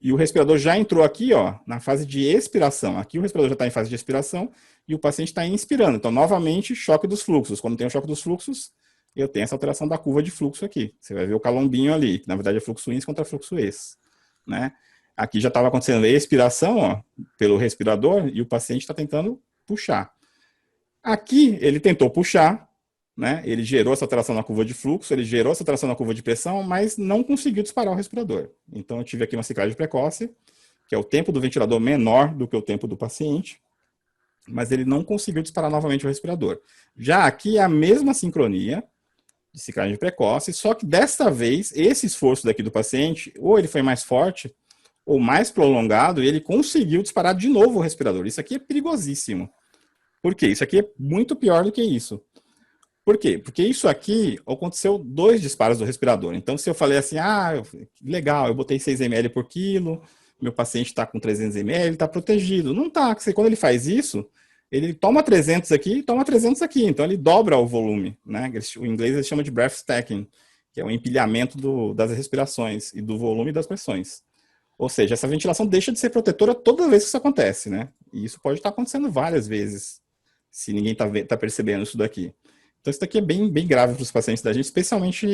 e o respirador já entrou aqui, ó, na fase de expiração. Aqui o respirador já está em fase de expiração, e o paciente está inspirando. Então, novamente, choque dos fluxos. Quando tem o choque dos fluxos, eu tenho essa alteração da curva de fluxo aqui. Você vai ver o calombinho ali, que na verdade é fluxo ins contra fluxo ex, né? Aqui já estava acontecendo a expiração, ó, pelo respirador, e o paciente está tentando puxar. Aqui ele tentou puxar, né? Ele gerou essa alteração na curva de fluxo, ele gerou essa alteração na curva de pressão, mas não conseguiu disparar o respirador. Então eu tive aqui uma ciclagem precoce, que é o tempo do ventilador menor do que o tempo do paciente, mas ele não conseguiu disparar novamente o respirador. Já aqui é a mesma sincronia de ciclagem precoce, só que dessa vez, esse esforço daqui do paciente, ou ele foi mais forte, ou mais prolongado, e ele conseguiu disparar de novo o respirador. Isso aqui é perigosíssimo. Por quê? Isso aqui é muito pior do que isso. Por quê? Porque isso aqui aconteceu 2 disparos do respirador. Então, se eu falei assim, legal, eu botei 6 ml por quilo, meu paciente está com 300 ml, ele está protegido. Não está, porque quando ele faz isso, ele toma 300 aqui e toma 300 aqui. Então, ele dobra o volume, né? O inglês ele chama de breath stacking, que é o empilhamento das respirações e do volume das pressões. Ou seja, essa ventilação deixa de ser protetora toda vez que isso acontece, né? E isso pode estar acontecendo várias vezes, se ninguém está percebendo isso daqui. Então, isso daqui é bem, bem grave para os pacientes da gente, especialmente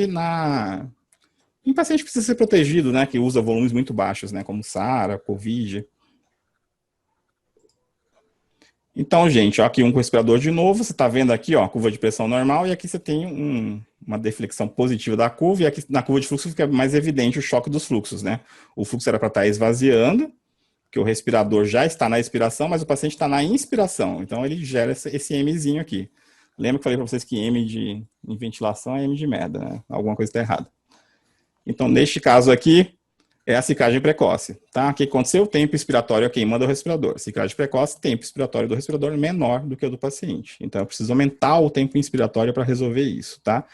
em paciente que precisa ser protegido, né? Que usa volumes muito baixos, né? Como SARA, COVID. Então, gente, ó, aqui um respirador de novo, você está vendo aqui, ó, a curva de pressão normal, e aqui você tem uma deflexão positiva da curva, e aqui na curva de fluxo fica mais evidente o choque dos fluxos, né? O fluxo era para estar esvaziando, que o respirador já está na expiração, mas o paciente está na inspiração, então ele gera esse Mzinho aqui. Lembra que eu falei para vocês que M em ventilação é M de merda, né? Alguma coisa está errada. Então, neste caso aqui, é a ciclagem precoce, tá? O que aconteceu? O tempo expiratório é quem manda o respirador. Ciclagem precoce, tempo expiratório do respirador menor do que o do paciente. Então, eu preciso aumentar o tempo inspiratório para resolver isso, tá?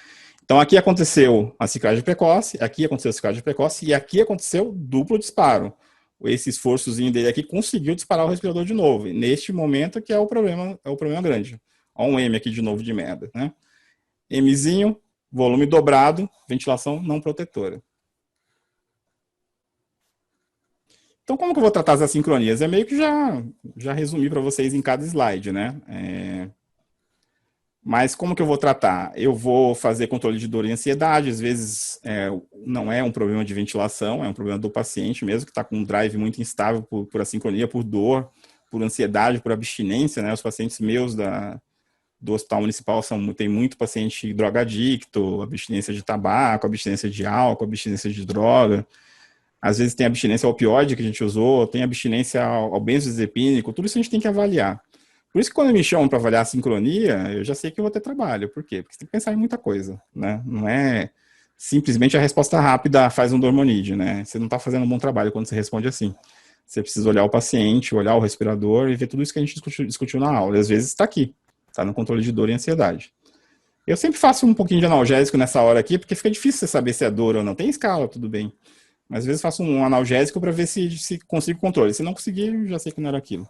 Então, aqui aconteceu a ciclagem precoce, aqui aconteceu a ciclagem precoce e aqui aconteceu duplo disparo. Esse esforçozinho dele aqui conseguiu disparar o respirador de novo. E neste momento que é o problema grande. Olha um M aqui de novo de merda, né? Mzinho, volume dobrado, ventilação não protetora. Então, como que eu vou tratar as assincronias? É meio que já resumi para vocês em cada slide, né? Mas como que eu vou tratar? Eu vou fazer controle de dor e ansiedade, às vezes não é um problema de ventilação, é um problema do paciente mesmo, que está com um drive muito instável por assincronia, por dor, por ansiedade, por abstinência, né? Os pacientes meus do Hospital Municipal tem muito paciente drogadicto, abstinência de tabaco, abstinência de álcool, abstinência de droga. Às vezes tem abstinência ao opioide que a gente usou, tem abstinência ao benzodiazepínico, tudo isso a gente tem que avaliar. Por isso que quando me chamam para avaliar a sincronia, eu já sei que eu vou ter trabalho. Por quê? Porque você tem que pensar em muita coisa, né? Não é simplesmente a resposta rápida faz um dormonide, né? Você não está fazendo um bom trabalho quando você responde assim. Você precisa olhar o paciente, olhar o respirador e ver tudo isso que a gente discutiu na aula. E às vezes está aqui, está no controle de dor e ansiedade. Eu sempre faço um pouquinho de analgésico nessa hora aqui, porque fica difícil você saber se é dor ou não. Tem escala, tudo bem. Mas às vezes faço um analgésico para ver se consigo controle. Se não conseguir, já sei que não era aquilo.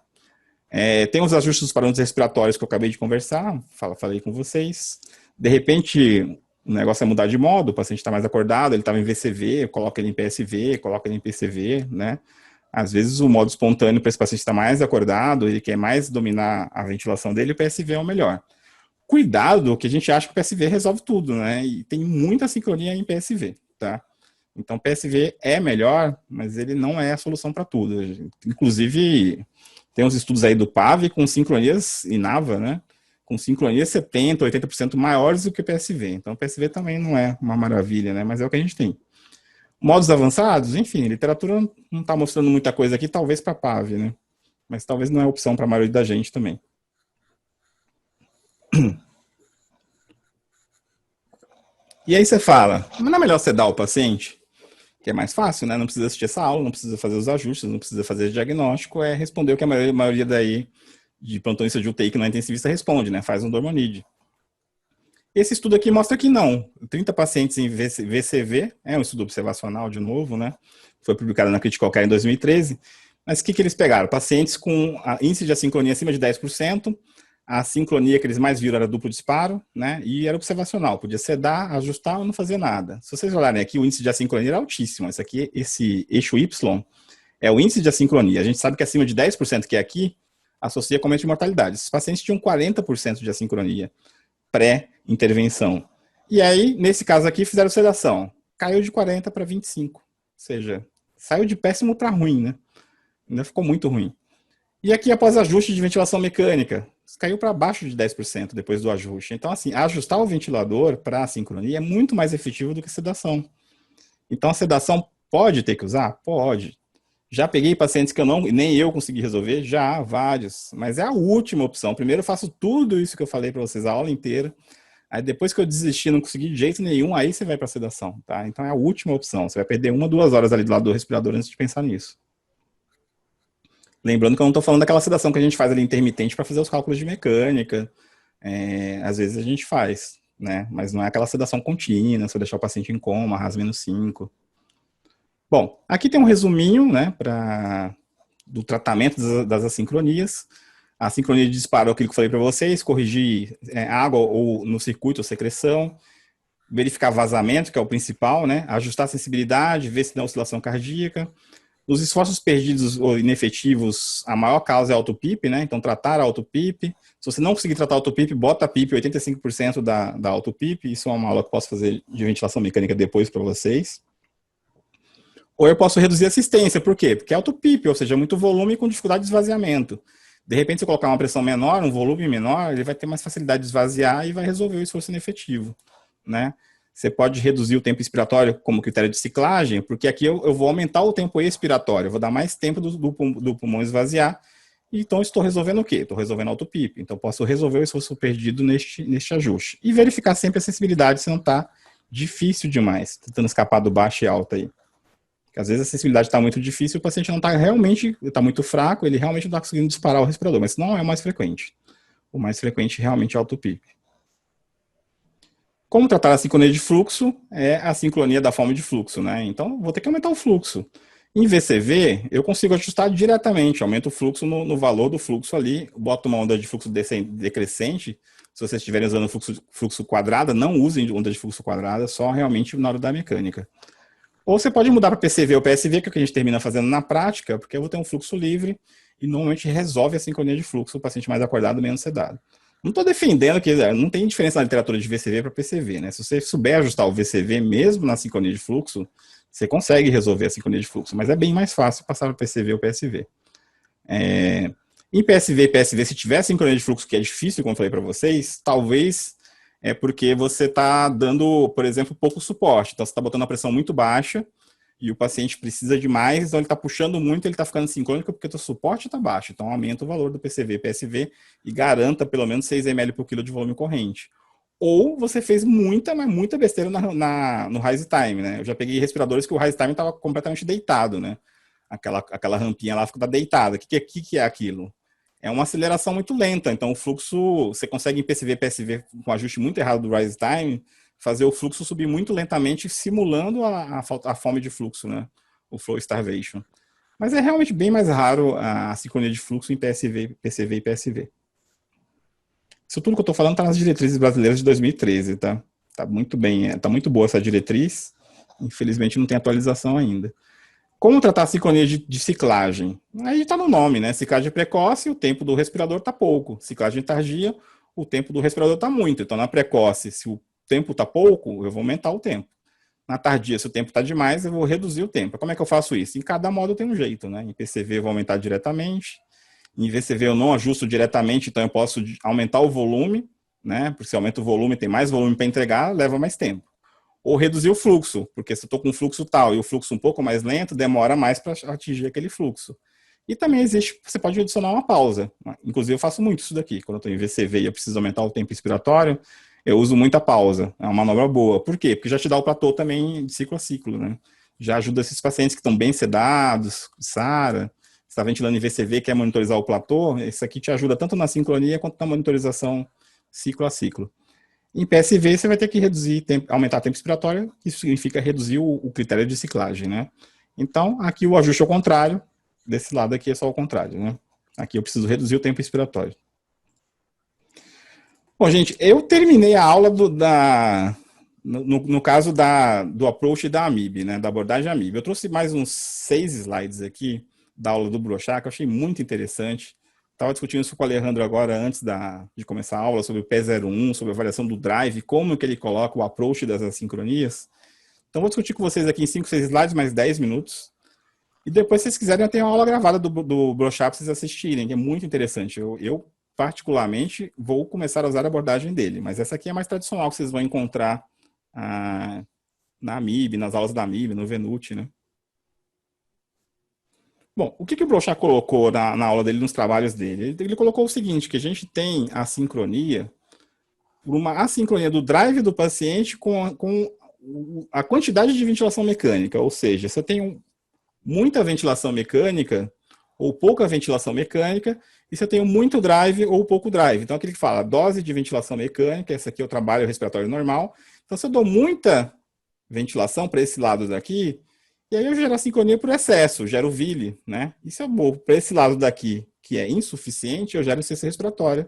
Tem os ajustes dos parâmetros respiratórios que eu acabei de conversar, falei com vocês. De repente, O negócio é mudar de modo, o paciente está mais acordado, ele estava em VCV, coloca ele em PSV, coloca ele em PCV, né? Às vezes o modo espontâneo para esse paciente estar mais acordado, ele quer mais dominar a ventilação dele, o PSV é o melhor. Cuidado, que a gente acha que o PSV resolve tudo, né? E tem muita sincronia em PSV, tá? Então, PSV é melhor, mas ele não é a solução para tudo. Inclusive, tem uns estudos aí do PAV com sincronias e NAVA, né? Com sincronias 70%, 80% maiores do que o PSV. Então, o PSV também não é uma maravilha, né? Mas é o que a gente tem. Modos avançados, enfim, a literatura não está mostrando muita coisa aqui, talvez para PAV, né? Mas talvez não é opção para a maioria da gente também. E aí você fala, mas não é melhor você dar ao paciente? Que é mais fácil, né? Não precisa assistir essa aula, não precisa fazer os ajustes, não precisa fazer diagnóstico, é responder o que a maioria daí de plantonista de UTI que não é intensivista responde, né? Faz um Dormonide. Esse estudo aqui mostra que não. 30 pacientes em VCV, é um estudo observacional de novo, né? Foi publicado na Critical Care em 2013. Mas o que eles pegaram? Pacientes com índice de assincronia acima de 10%, a sincronia que eles mais viram era duplo disparo, né? E era observacional, podia sedar, ajustar ou não fazer nada. Se vocês olharem aqui, o índice de assincronia era altíssimo. Esse eixo Y é o índice de assincronia. A gente sabe que acima de 10%, que é aqui, associa com aumento de mortalidade. Esses pacientes tinham 40% de assincronia pré-intervenção. E aí, nesse caso aqui, fizeram sedação. Caiu de 40 para 25. Ou seja, saiu de péssimo para ruim, né? Ainda ficou muito ruim. E aqui, após ajuste de ventilação mecânica, caiu para abaixo de 10% depois do ajuste. Então, assim, ajustar o ventilador para a sincronia é muito mais efetivo do que sedação. Então, a sedação pode ter que usar? Pode. Já peguei pacientes que nem eu consegui resolver? Já, vários. Mas é a última opção. Primeiro eu faço tudo isso que eu falei para vocês a aula inteira. Aí depois que eu desistir, não consegui de jeito nenhum, aí você vai para sedação, tá? Então é a última opção. Você vai perder 1, 2 horas ali do lado do respirador antes de pensar nisso. Lembrando que eu não estou falando daquela sedação que a gente faz ali intermitente para fazer os cálculos de mecânica. Às vezes a gente faz, né? Mas não é aquela sedação contínua, se eu deixar o paciente em coma, RAS-5. Bom, aqui tem um resuminho, né, do tratamento das assincronias. A sincronia de disparo é aquilo que eu falei para vocês, corrigir água ou no circuito ou secreção, verificar vazamento, que é o principal, né, ajustar a sensibilidade, ver se tem oscilação cardíaca. Os esforços perdidos ou inefetivos, a maior causa é a auto-PIP, né? Então, tratar a auto-PIP. Se você não conseguir tratar a auto-PIP, bota a PIP 85% da auto-PIP. Isso é uma aula que eu posso fazer de ventilação mecânica depois para vocês. Ou eu posso reduzir a assistência. Por quê? Porque é auto-PIP, ou seja, muito volume com dificuldade de esvaziamento. De repente, se eu colocar uma pressão menor, um volume menor, ele vai ter mais facilidade de esvaziar e vai resolver o esforço inefetivo, né? Você pode reduzir o tempo expiratório como critério de ciclagem, porque aqui eu vou aumentar o tempo expiratório, eu vou dar mais tempo do pulmão esvaziar, então estou resolvendo o quê? Estou resolvendo auto-PIP, então posso resolver o esforço perdido neste ajuste. E verificar sempre a sensibilidade se não está difícil demais, tentando escapar do baixo e alto aí. Porque às vezes a sensibilidade está muito difícil, o paciente não está realmente, está muito fraco, ele realmente não está conseguindo disparar o respirador, mas não é o mais frequente. O mais frequente realmente é auto-PIP. Como tratar a sincronia de fluxo? É a sincronia da forma de fluxo, né? Então, vou ter que aumentar o fluxo. Em VCV, eu consigo ajustar diretamente, aumento o fluxo no valor do fluxo ali, boto uma onda de fluxo decrescente. Se vocês estiverem usando fluxo quadrada, não usem onda de fluxo quadrada, só realmente na hora da mecânica. Ou você pode mudar para PCV ou PSV, que é o que a gente termina fazendo na prática, porque eu vou ter um fluxo livre e normalmente resolve a sincronia de fluxo, o paciente mais acordado, menos sedado. Não estou defendendo que não tem diferença na literatura de VCV para PCV, né? Se você souber ajustar o VCV mesmo na sincronia de fluxo, você consegue resolver a sincronia de fluxo, mas é bem mais fácil passar para PCV ou PSV. Em PSV e PSV, se tiver sincronia de fluxo, que é difícil, como eu falei para vocês, talvez é porque você está dando, por exemplo, pouco suporte. Então, você está botando a pressão muito baixa e o paciente precisa de mais, então ele está puxando muito, ele está ficando sincrônico porque o suporte está baixo. Então, aumenta o valor do PCV, PSV e garanta pelo menos 6 ml por quilo de volume corrente. Ou você fez muita besteira no rise time, né? Eu já peguei respiradores que o rise time estava completamente deitado, né? Aquela rampinha lá fica deitada. O que é aquilo? É uma aceleração muito lenta, então o fluxo, você consegue em PCV, PSV, com ajuste muito errado do rise time, fazer o fluxo subir muito lentamente, simulando a fome de fluxo, né? O flow starvation. Mas é realmente bem mais raro a sincronia de fluxo em PSV, PCV e PSV. Isso tudo que eu estou falando está nas diretrizes brasileiras de 2013, tá? Tá muito bem, tá muito boa essa diretriz. Infelizmente não tem atualização ainda. Como tratar a sincronia de ciclagem? Aí está no nome, né? Ciclagem precoce, o tempo do respirador está pouco. Ciclagem tardia, o tempo do respirador está muito. Então, na precoce, se o tempo está pouco, eu vou aumentar o tempo. Na tardia, se o tempo está demais, eu vou reduzir o tempo. Como é que eu faço isso? Em cada modo tem um jeito, né? Em PCV eu vou aumentar diretamente. Em VCV eu não ajusto diretamente, então eu posso aumentar o volume, né? Porque se aumenta o volume, tem mais volume para entregar, leva mais tempo. Ou reduzir o fluxo, porque se eu estou com um fluxo tal e o fluxo um pouco mais lento, demora mais para atingir aquele fluxo. E também existe, você pode adicionar uma pausa. Inclusive eu faço muito isso daqui. Quando eu estou em VCV e eu preciso aumentar o tempo expiratório, eu uso muita pausa. É uma manobra boa. Por quê? Porque já te dá o platô também de ciclo a ciclo, né? Já ajuda esses pacientes que estão bem sedados, SARA, está ventilando em VCV, quer monitorizar o platô, isso aqui te ajuda tanto na sincronia quanto na monitorização ciclo a ciclo. Em PSV, você vai ter que aumentar o tempo expiratório, isso significa reduzir o critério de ciclagem, né? Então, aqui o ajuste é o contrário, desse lado aqui é só o contrário, né? Aqui eu preciso reduzir o tempo expiratório. Bom, gente, eu terminei a aula no caso do approach da AMIB, né? Da abordagem AMIB. Eu trouxe mais uns 6 slides aqui da aula do Brochá, que eu achei muito interessante. Estava discutindo isso com o Alejandro agora, antes de começar a aula, sobre o P01, sobre a avaliação do drive, como que ele coloca o approach das assincronias. Então, vou discutir com vocês aqui em 5, 6 slides, mais 10 minutos. E depois, se vocês quiserem, eu tenho uma aula gravada do Brochá para vocês assistirem, que é muito interessante. Eu, particularmente, vou começar a usar a abordagem dele, mas essa aqui é mais tradicional, que vocês vão encontrar na AMIB, nas aulas da AMIB, no Venut, né? Bom, o que o Brochá colocou na aula dele, nos trabalhos dele? Ele colocou o seguinte, que a gente tem a sincronia, uma assincronia do drive do paciente com a quantidade de ventilação mecânica, ou seja, se eu tenho muita ventilação mecânica ou pouca ventilação mecânica, e se eu tenho muito drive ou pouco drive. Então, aquele que fala dose de ventilação mecânica, esse aqui é o trabalho respiratório normal. Então, se eu dou muita ventilação para esse lado daqui, e aí eu gero a sincronia por excesso, gero Ville, né? E se eu vou para esse lado daqui, que é insuficiente, eu gero insuficiência respiratória,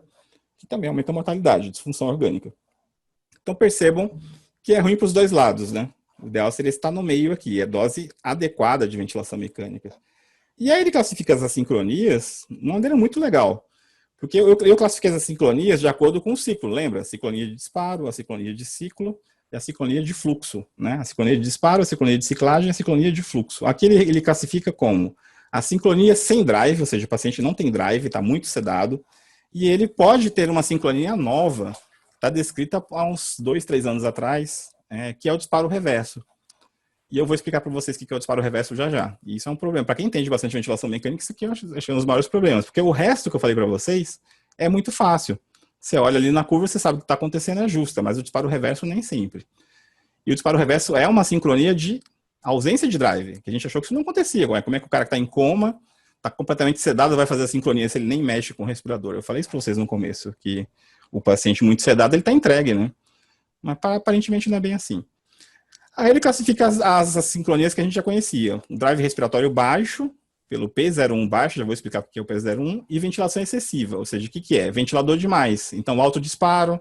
que também aumenta a mortalidade, disfunção orgânica. Então percebam que é ruim para os dois lados, né? O ideal seria estar no meio aqui, é dose adequada de ventilação mecânica. E aí ele classifica as assincronias de uma maneira muito legal. Porque eu classifiquei as assincronias de acordo com o ciclo, lembra? A sincronia de disparo, a sincronia de ciclo e a sincronia de fluxo, né? A sincronia de disparo, a sincronia de ciclagem e a sincronia de fluxo. Aqui ele classifica como a sincronia sem drive, ou seja, o paciente não tem drive, está muito sedado, e ele pode ter uma sincronia nova, está descrita há uns 2, 3 anos atrás, que é o disparo reverso. E eu vou explicar para vocês o que é o disparo reverso já já. E isso é um problema. Para quem entende bastante ventilação mecânica, isso aqui eu acho um dos maiores problemas, porque o resto que eu falei para vocês é muito fácil. Você olha ali na curva, você sabe o que está acontecendo, é justa, mas o disparo reverso nem sempre. E o disparo reverso é uma sincronia de ausência de drive, que a gente achou que isso não acontecia. Como é que o cara que está em coma, está completamente sedado, vai fazer a sincronia se ele nem mexe com o respirador? Eu falei isso para vocês no começo, que o paciente muito sedado, ele está entregue, né? Mas aparentemente não é bem assim. Aí ele classifica as sincronias que a gente já conhecia. O drive respiratório baixo, pelo P01 baixo, já vou explicar o que é o P01, e ventilação excessiva, ou seja, o que é? Ventilador demais. Então, alto disparo,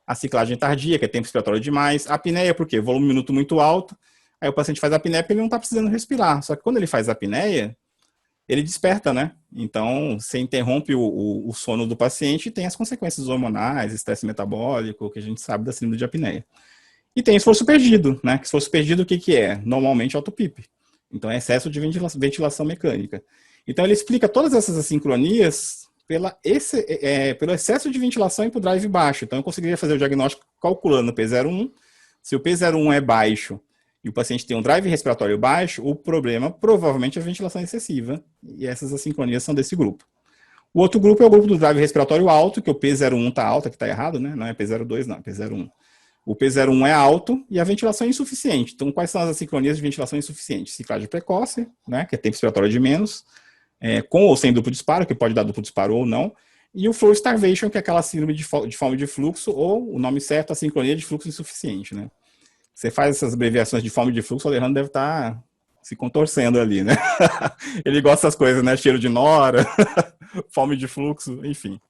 a ciclagem tardia, que é tempo expiratório demais, a apneia, por quê? Volume minuto muito alto, aí o paciente faz a apneia porque ele não está precisando respirar. Só que quando ele faz a apneia, ele desperta, né? Então, você interrompe o sono do paciente e tem as consequências hormonais, estresse metabólico, que a gente sabe da síndrome de apneia. E tem esforço perdido, né? Esforço perdido, o que é? Normalmente autopipe. Então, é excesso de ventilação mecânica. Então, ele explica todas essas assincronias pelo excesso de ventilação e por drive baixo. Então, eu conseguiria fazer o diagnóstico calculando o P01. Se o P01 é baixo e o paciente tem um drive respiratório baixo, o problema provavelmente é a ventilação excessiva. E essas assincronias são desse grupo. O outro grupo é o grupo do drive respiratório alto, que o P01 está alto, que está errado, né? Não é P02, não, é P01. O P01 é alto e a ventilação é insuficiente. Então, quais são as assincronias de ventilação insuficiente? Ciclagem precoce, né, que é tempo expiratório de menos, com ou sem duplo disparo, que pode dar duplo disparo ou não, e o flow starvation, que é aquela síndrome de fome de fluxo, ou o nome certo, a sincronia de fluxo insuficiente, né? Você faz essas abreviações de fome de fluxo, o Alejandro deve estar se contorcendo ali, né? Ele gosta dessas coisas, né? Cheiro de nora, fome de fluxo, enfim.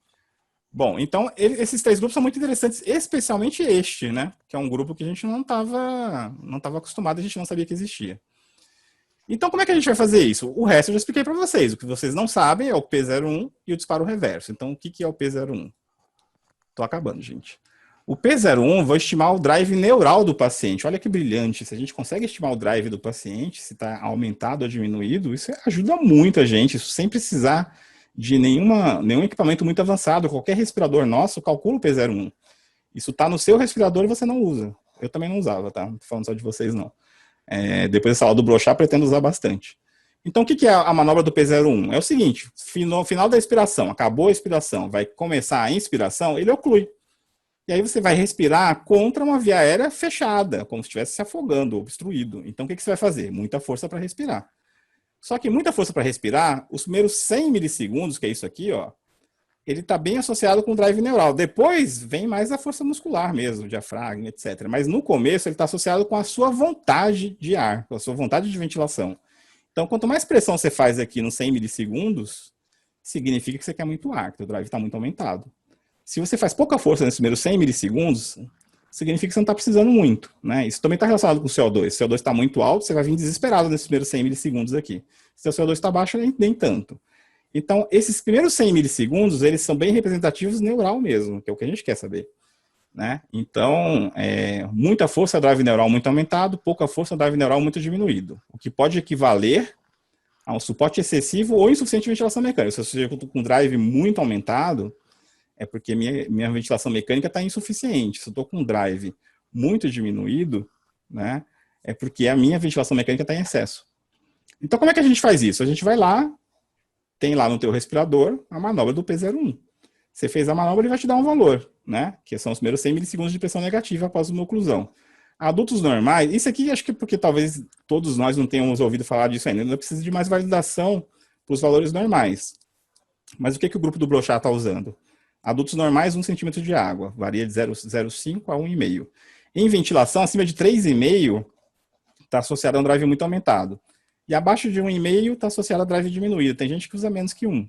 Bom, então esses 3 grupos são muito interessantes, especialmente este, né? Que é um grupo que a gente não tava acostumado, a gente não sabia que existia. Então, como é que a gente vai fazer isso? O resto eu já expliquei para vocês. O que vocês não sabem é o P01 e o disparo reverso. Então, o que é o P01? Estou acabando, gente. O P01 vai estimar o drive neural do paciente. Olha que brilhante. Se a gente consegue estimar o drive do paciente, se está aumentado ou diminuído, isso ajuda muito a gente. Isso sem precisar de nenhum equipamento muito avançado. Qualquer respirador nosso calcula o P01. Isso está no seu respirador e você não usa. Eu também não usava, tá? Não tô falando só de vocês, não. Depois dessa aula do brochar, pretendo usar bastante. Então, o que é a manobra do P01? É o seguinte, no final da expiração, acabou a expiração, vai começar a inspiração, ele oclui. E aí você vai respirar contra uma via aérea fechada, como se estivesse se afogando, obstruído. Então, o que você vai fazer? Muita força para respirar. Só que muita força para respirar, os primeiros 100 milissegundos, que é isso aqui, ó, ele está bem associado com o drive neural. Depois vem mais a força muscular mesmo, diafragma, etc. Mas no começo ele está associado com a sua vontade de ar, com a sua vontade de ventilação. Então, quanto mais pressão você faz aqui nos 100 milissegundos, significa que você quer muito ar, que o drive está muito aumentado. Se você faz pouca força nesses primeiros 100 milissegundos, significa que você não está precisando muito, né? Isso também está relacionado com o CO2. Se o CO2 está muito alto, você vai vir desesperado nesses primeiros 100 milissegundos aqui. Se o CO2 está baixo, nem tanto. Então, esses primeiros 100 milissegundos, eles são bem representativos neural mesmo, que é o que a gente quer saber. Né? Então, muita força drive neural muito aumentado, pouca força drive neural muito diminuído. O que pode equivaler a um suporte excessivo ou insuficiente ventilação mecânica. Se eu estou com drive muito aumentado, é porque minha ventilação mecânica está insuficiente. Se eu estou com drive muito diminuído, né, é porque a minha ventilação mecânica está em excesso. Então, como é que a gente faz isso? A gente vai lá, tem lá no teu respirador a manobra do P01. Você fez a manobra, ele vai te dar um valor, né? Que são os primeiros 100 milissegundos de pressão negativa após uma oclusão. Adultos normais, isso aqui acho que porque talvez todos nós não tenhamos ouvido falar disso ainda precisa de mais validação para os valores normais. Mas o que o grupo do Brochard está usando? Adultos normais, 1 centímetro de água, varia de 0,05 a 1,5. Em ventilação, acima de 3,5 está associado a um drive muito aumentado. E abaixo de 1,5 está associado a drive diminuído. Tem gente que usa menos que 1.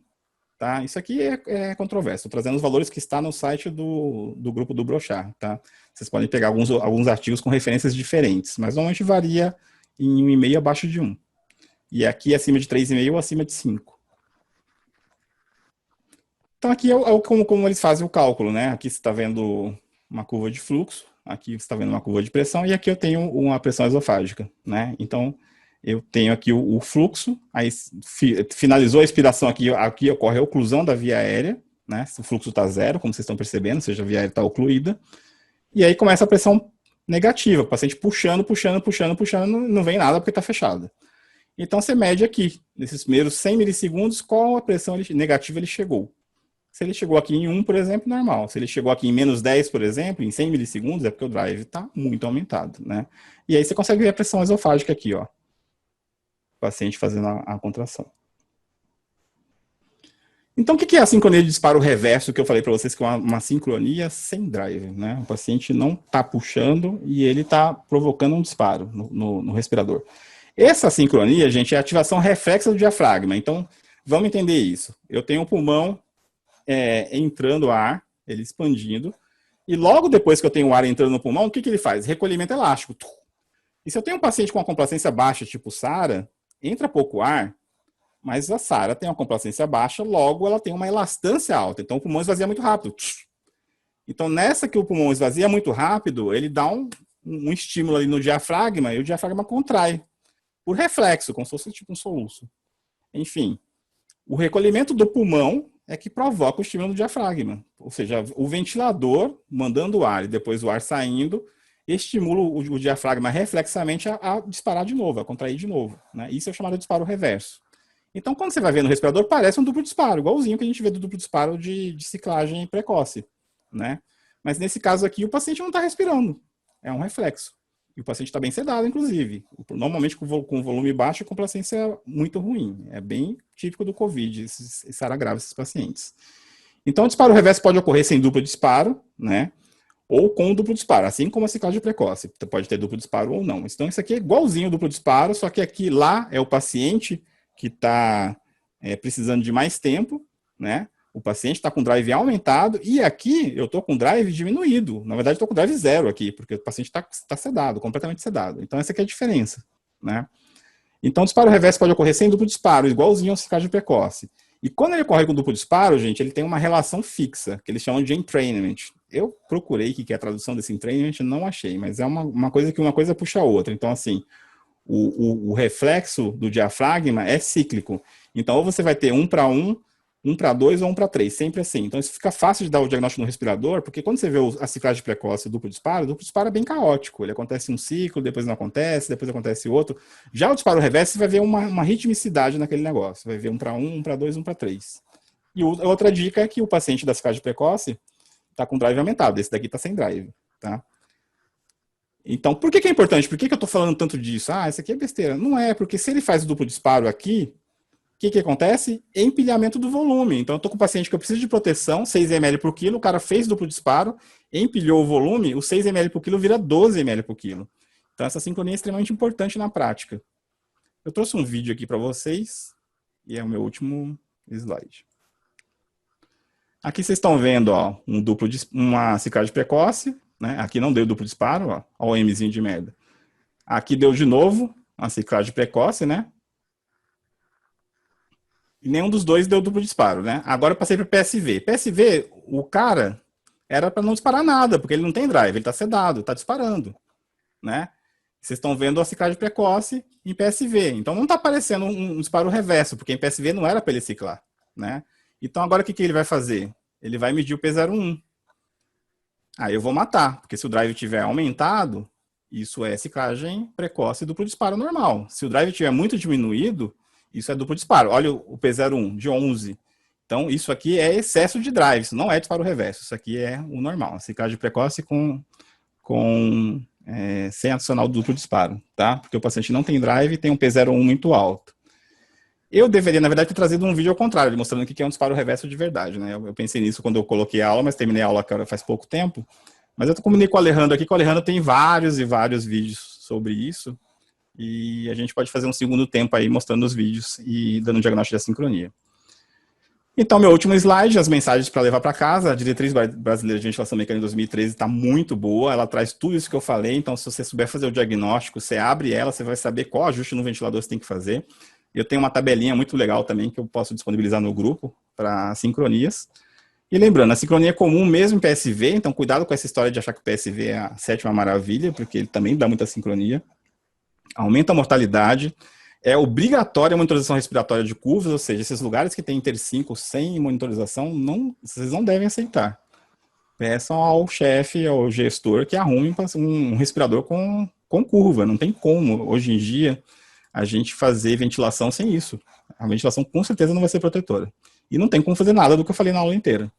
Tá? Isso aqui é controverso. Estou trazendo os valores que está no site do grupo do Brochard. Tá? Vocês podem pegar alguns artigos com referências diferentes, mas normalmente varia em 1,5 abaixo de 1. E aqui acima de 3,5 ou acima de 5. Então aqui como eles fazem o cálculo. Né? Aqui você está vendo uma curva de fluxo, aqui você está vendo uma curva de pressão, e aqui eu tenho uma pressão esofágica. Né? Então, eu tenho aqui o fluxo, aí finalizou a expiração aqui ocorre a oclusão da via aérea, né? O fluxo está zero, como vocês estão percebendo, ou seja, a via aérea está ocluída, e aí começa a pressão negativa, o paciente puxando, não vem nada porque está fechada. Então você mede aqui, nesses primeiros 100 milissegundos, qual a pressão negativa ele chegou. Se ele chegou aqui em 1, por exemplo, normal. Se ele chegou aqui em menos 10, por exemplo, em 100 milissegundos, é porque o drive está muito aumentado, né? E aí você consegue ver a pressão esofágica aqui, ó. Paciente fazendo a contração. Então, o que é a sincronia de disparo reverso que eu falei para vocês que é uma sincronia sem drive, né? O paciente não está puxando e ele está provocando um disparo no respirador. Essa sincronia, gente, é a ativação reflexa do diafragma. Então, vamos entender isso. Eu tenho um pulmão entrando ar, ele expandindo, e logo depois que eu tenho o ar entrando no pulmão, o que ele faz? Recolhimento elástico. E se eu tenho um paciente com uma complacência baixa, tipo SARA, entra pouco ar, mas a SARA tem uma complacência baixa, logo ela tem uma elastância alta, então o pulmão esvazia muito rápido. Então nessa que o pulmão esvazia muito rápido, ele dá um estímulo ali no diafragma e o diafragma contrai, por reflexo, como se fosse tipo um soluço. Enfim, o recolhimento do pulmão é que provoca o estímulo do diafragma, ou seja, o ventilador mandando o ar e depois o ar saindo, estimula o diafragma reflexamente a disparar de novo, a contrair de novo. Né? Isso é chamado de disparo reverso. Então, quando você vai ver no respirador, parece um duplo disparo, igualzinho que a gente vê do duplo disparo de ciclagem precoce. Né? Mas nesse caso aqui, o paciente não está respirando. É um reflexo. E o paciente está bem sedado, inclusive. Normalmente, com volume baixo, a complacência é muito ruim. É bem típico do COVID, esses SARA graves, esses pacientes. Então, o disparo reverso pode ocorrer sem duplo disparo, né? Ou com duplo disparo, assim como a ciclagem precoce. Você pode ter duplo disparo ou não. Então, isso aqui é igualzinho ao duplo disparo, só que lá é o paciente que está precisando de mais tempo, né? O paciente está com drive aumentado e aqui eu estou com drive diminuído. Na verdade, estou com drive zero aqui, porque o paciente está sedado, completamente sedado. Então, essa aqui é a diferença, né? Então, o disparo reverso pode ocorrer sem duplo disparo, igualzinho ao ciclagem precoce. E quando ele ocorre com duplo disparo, gente, ele tem uma relação fixa, que eles chamam de entrainment. Eu procurei o que é a tradução desse entrainment, não achei, mas é uma coisa que uma coisa puxa a outra. Então, assim, o reflexo do diafragma é cíclico. Então, ou você vai ter 1 para 1, 1 para 2 ou 1 para 3, sempre assim. Então, isso fica fácil de dar o diagnóstico no respirador, porque quando você vê a ciclagem precoce e o duplo disparo é bem caótico. Ele acontece um ciclo, depois não acontece, depois acontece outro. Já o disparo reverso, você vai ver uma ritmicidade naquele negócio. Vai ver 1 para 1, 1 para 2, 1 para 3. E outra dica é que o paciente da ciclagem precoce está com drive aumentado. Esse daqui está sem drive, tá? Então, por que é importante? Por que eu estou falando tanto disso? Ah, isso aqui é besteira. Não é, porque se ele faz o duplo disparo aqui, o que acontece? Empilhamento do volume. Então, eu estou com um paciente que eu preciso de proteção, 6 ml por quilo, o cara fez duplo disparo, empilhou o volume, o 6 ml por quilo vira 12 ml por quilo. Então, essa sincronia é extremamente importante na prática. Eu trouxe um vídeo aqui para vocês, e é o meu último slide. Aqui vocês estão vendo ó, uma ciclagem precoce, né? Aqui não deu duplo disparo, ó o Mzinho de merda. Aqui deu de novo uma ciclagem precoce, né? E nenhum dos dois deu duplo disparo, né? Agora eu passei para PSV. PSV, o cara era para não disparar nada, porque ele não tem drive, ele está sedado, está disparando, né? Vocês estão vendo a ciclagem precoce em PSV. Então não está aparecendo um disparo reverso, porque em PSV não era para ele ciclar, né? Então agora o que ele vai fazer? Ele vai medir o P01. Aí eu vou matar, porque se o drive tiver aumentado, isso é ciclagem precoce e duplo disparo normal. Se o drive tiver muito diminuído, isso é duplo disparo. Olha o P01 de 11. Então, isso aqui é excesso de drive, isso não é disparo reverso. Isso aqui é o normal, ciclagem precoce sem adicionar o duplo disparo, tá? Porque o paciente não tem drive e tem um P01 muito alto. Eu deveria, na verdade, ter trazido um vídeo ao contrário, mostrando o que é um disparo reverso de verdade, né? Eu pensei nisso quando eu coloquei a aula, mas terminei a aula agora faz pouco tempo. Mas eu combinei com o Alejandro aqui, que o Alejandro tem vários e vários vídeos sobre isso. E a gente pode fazer um segundo tempo aí mostrando os vídeos e dando um diagnóstico de assincronia. Então, meu último slide, as mensagens para levar para casa. A Diretriz Brasileira de Ventilação Mecânica em 2013 está muito boa, ela traz tudo isso que eu falei, então se você souber fazer o diagnóstico, você abre ela, você vai saber qual ajuste no ventilador você tem que fazer. Eu tenho uma tabelinha muito legal também que eu posso disponibilizar no grupo para sincronias. E lembrando, a sincronia é comum mesmo em PSV, então cuidado com essa história de achar que o PSV é a sétima maravilha, porque ele também dá muita sincronia. Aumenta a mortalidade. É obrigatória a monitorização respiratória de curvas, ou seja, esses lugares que tem Inter 5 sem monitorização, vocês não devem aceitar. Peçam ao chefe, ao gestor, que arrume um respirador com curva. Não tem como, hoje em dia, a gente fazer ventilação sem isso. A ventilação com certeza não vai ser protetora. E não tem como fazer nada do que eu falei na aula inteira.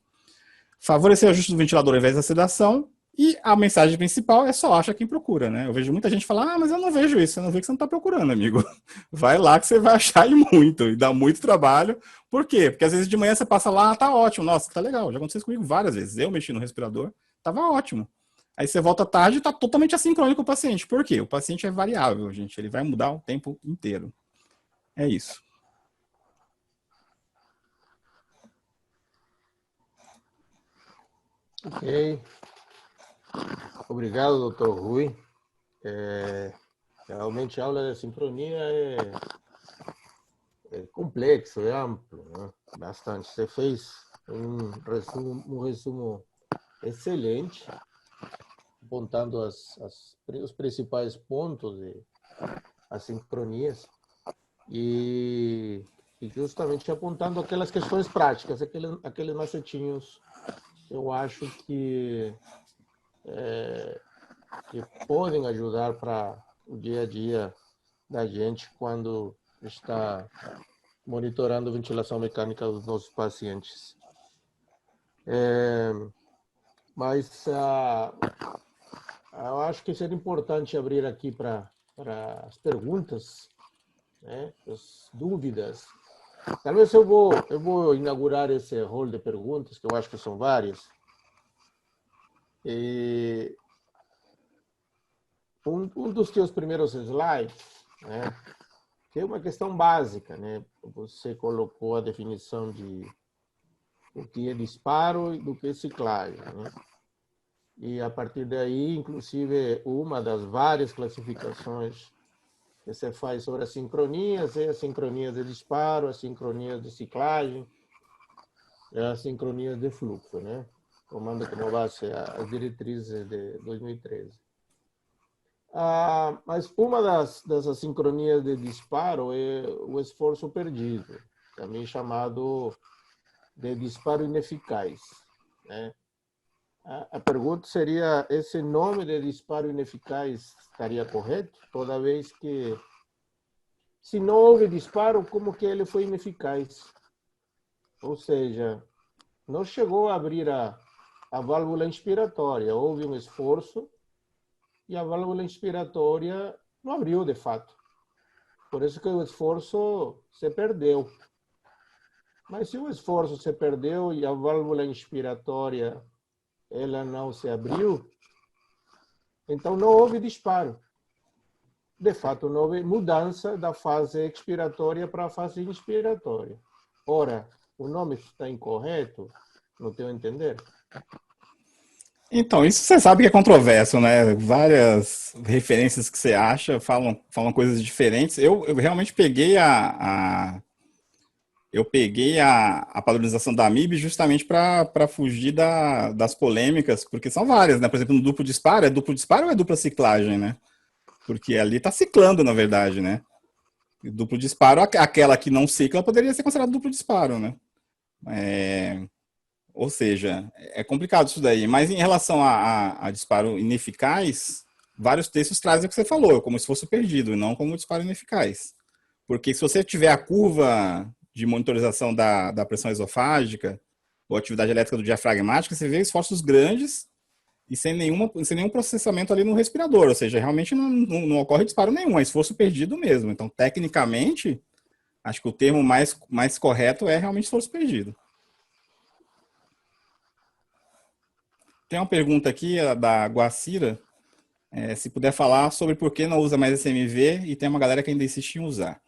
Favorecer o ajuste do ventilador ao invés da sedação. E a mensagem principal é só acha quem procura, né? Eu vejo muita gente falar, mas eu não vejo isso. Eu não vejo que você não está procurando, amigo. Vai lá que você vai achar e muito. E dá muito trabalho. Por quê? Porque às vezes de manhã você passa lá, tá ótimo. Nossa, tá legal. Já aconteceu isso comigo várias vezes. Eu mexi no respirador, tava ótimo. Aí você volta tarde e tá totalmente assincrônico com o paciente. Por quê? O paciente é variável, gente. Ele vai mudar o tempo inteiro. É isso. Ok. Obrigado, doutor Rui. Realmente a aula de sincronia é complexo, é amplo, né? Bastante. Você fez um resumo excelente, apontando os principais pontos de assincronias e justamente apontando aquelas questões práticas, aqueles macetinhos, eu acho que podem ajudar para o dia a dia da gente quando está monitorando a ventilação mecânica dos nossos pacientes. Mas eu acho que seria importante abrir aqui para as perguntas, né, as dúvidas. Talvez eu vou inaugurar esse rol de perguntas, que eu acho que são várias. E um dos teus primeiros slides, né, que é uma questão básica, né? Você colocou a definição de o que é disparo e do que é ciclagem, né? E a partir daí, inclusive, uma das várias classificações que você faz sobre as sincronias é as sincronias de disparo, as sincronias de ciclagem, e as sincronias de fluxo, né? Tomando como base as diretrizes de 2013. Mas uma dessas sincronias de disparo é o esforço perdido, também chamado de disparo ineficaz, né? A pergunta seria, esse nome de disparo ineficaz estaria correto? Toda vez que, se não houve disparo, como que ele foi ineficaz? Ou seja, não chegou a abrir a válvula inspiratória, houve um esforço e a válvula inspiratória não abriu de fato. Por isso que o esforço se perdeu. Mas se o esforço se perdeu e a válvula inspiratória ela não se abriu, então não houve disparo. De fato, não houve mudança da fase expiratória para a fase inspiratória. Ora, o nome está incorreto, no teu entender? Então, isso você sabe que é controverso, né? Várias referências que você acha falam coisas diferentes. Eu realmente peguei a padronização da MIB justamente para fugir das polêmicas, porque são várias, né? Por exemplo, no duplo disparo, é duplo disparo ou é dupla ciclagem, né? Porque ali está ciclando, na verdade, né? E duplo disparo, aquela que não cicla poderia ser considerada duplo disparo, né? Ou seja, é complicado isso daí. Mas em relação a disparo ineficaz, vários textos trazem o que você falou, como se fosse perdido, e não como disparo ineficaz. Porque se você tiver a curva de monitorização da pressão esofágica ou atividade elétrica do diafragmático, você vê esforços grandes e sem nenhum processamento ali no respirador. Ou seja, realmente não ocorre disparo nenhum, é esforço perdido mesmo. Então, tecnicamente, acho que o termo mais correto é realmente esforço perdido. Tem uma pergunta aqui da Guacira, se puder falar sobre por que não usa mais SMV e tem uma galera que ainda insiste em usar.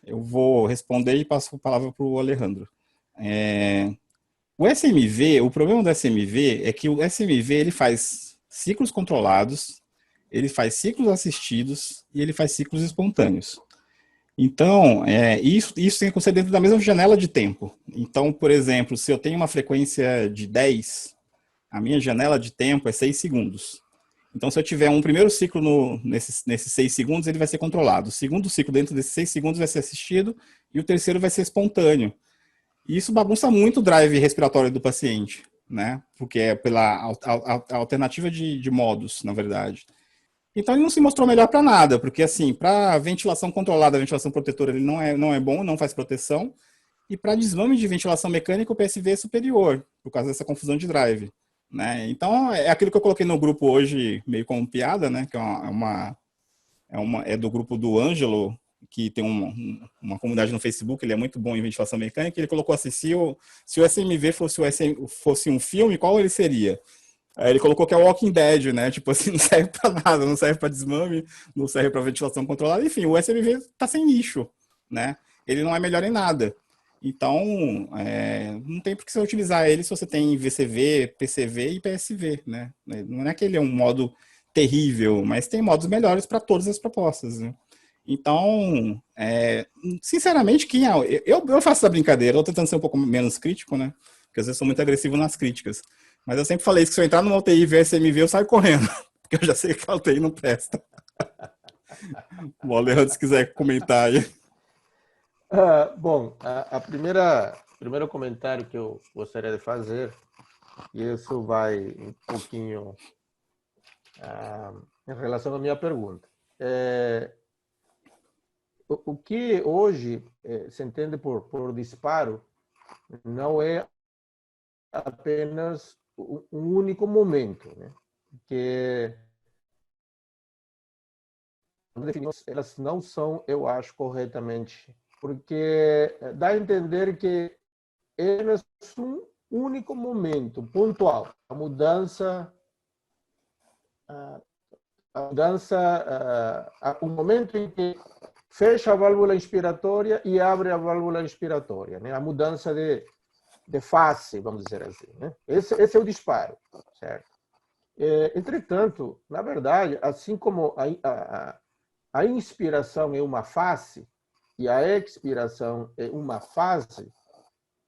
Eu vou responder e passo a palavra para o Alejandro. O SMV, o problema do SMV é que o SMV ele faz ciclos controlados, ele faz ciclos assistidos e ele faz ciclos espontâneos. Então, isso tem que ser dentro da mesma janela de tempo. Então, por exemplo, se eu tenho uma frequência de 10, a minha janela de tempo é 6 segundos. Então, se eu tiver um primeiro ciclo nesses 6 segundos, ele vai ser controlado. O segundo ciclo dentro desses 6 segundos vai ser assistido e o terceiro vai ser espontâneo. E isso bagunça muito o drive respiratório do paciente, né? Porque é pela alternativa de modos, na verdade. Então, ele não se mostrou melhor para nada, porque, assim, para ventilação controlada, ventilação protetora, ele não é bom, não faz proteção. E para desmame de ventilação mecânica, o PSV é superior, por causa dessa confusão de drive. Né? Então, é aquilo que eu coloquei no grupo hoje, meio como piada, né? Que é do grupo do Ângelo, que tem uma comunidade no Facebook, ele é muito bom em ventilação mecânica, ele colocou assim, se o SMV fosse um filme, qual ele seria? Aí ele colocou que é o Walking Dead, né? Tipo assim, não serve para nada, não serve para desmame, não serve para ventilação controlada, enfim, o SMV tá sem nicho, né? Ele não é melhor em nada. Então, não tem por que você utilizar ele se você tem VCV, PCV e PSV, né? Não é que ele é um modo terrível, mas tem modos melhores para todas as propostas, né? Então, sinceramente, eu faço essa brincadeira, eu tô tentando ser um pouco menos crítico, né? Porque às vezes eu sou muito agressivo nas críticas. Mas eu sempre falei que se eu entrar numa UTI e ver SMV, eu saio correndo, porque eu já sei que a UTI não presta. O Alejandro, se quiser comentar aí. Bom, primeiro comentário que eu gostaria de fazer, e isso vai um pouquinho em relação à minha pergunta. O que hoje se entende por disparo não é apenas um único momento, né? Que elas não são, eu acho, corretamente, porque dá a entender que é um único momento pontual, a mudança, o momento em que fecha a válvula inspiratória e abre a válvula inspiratória, né? A mudança de face, vamos dizer assim, né? Esse é o disparo, certo? Entretanto, na verdade, assim como a inspiração é uma face e a expiração é uma fase,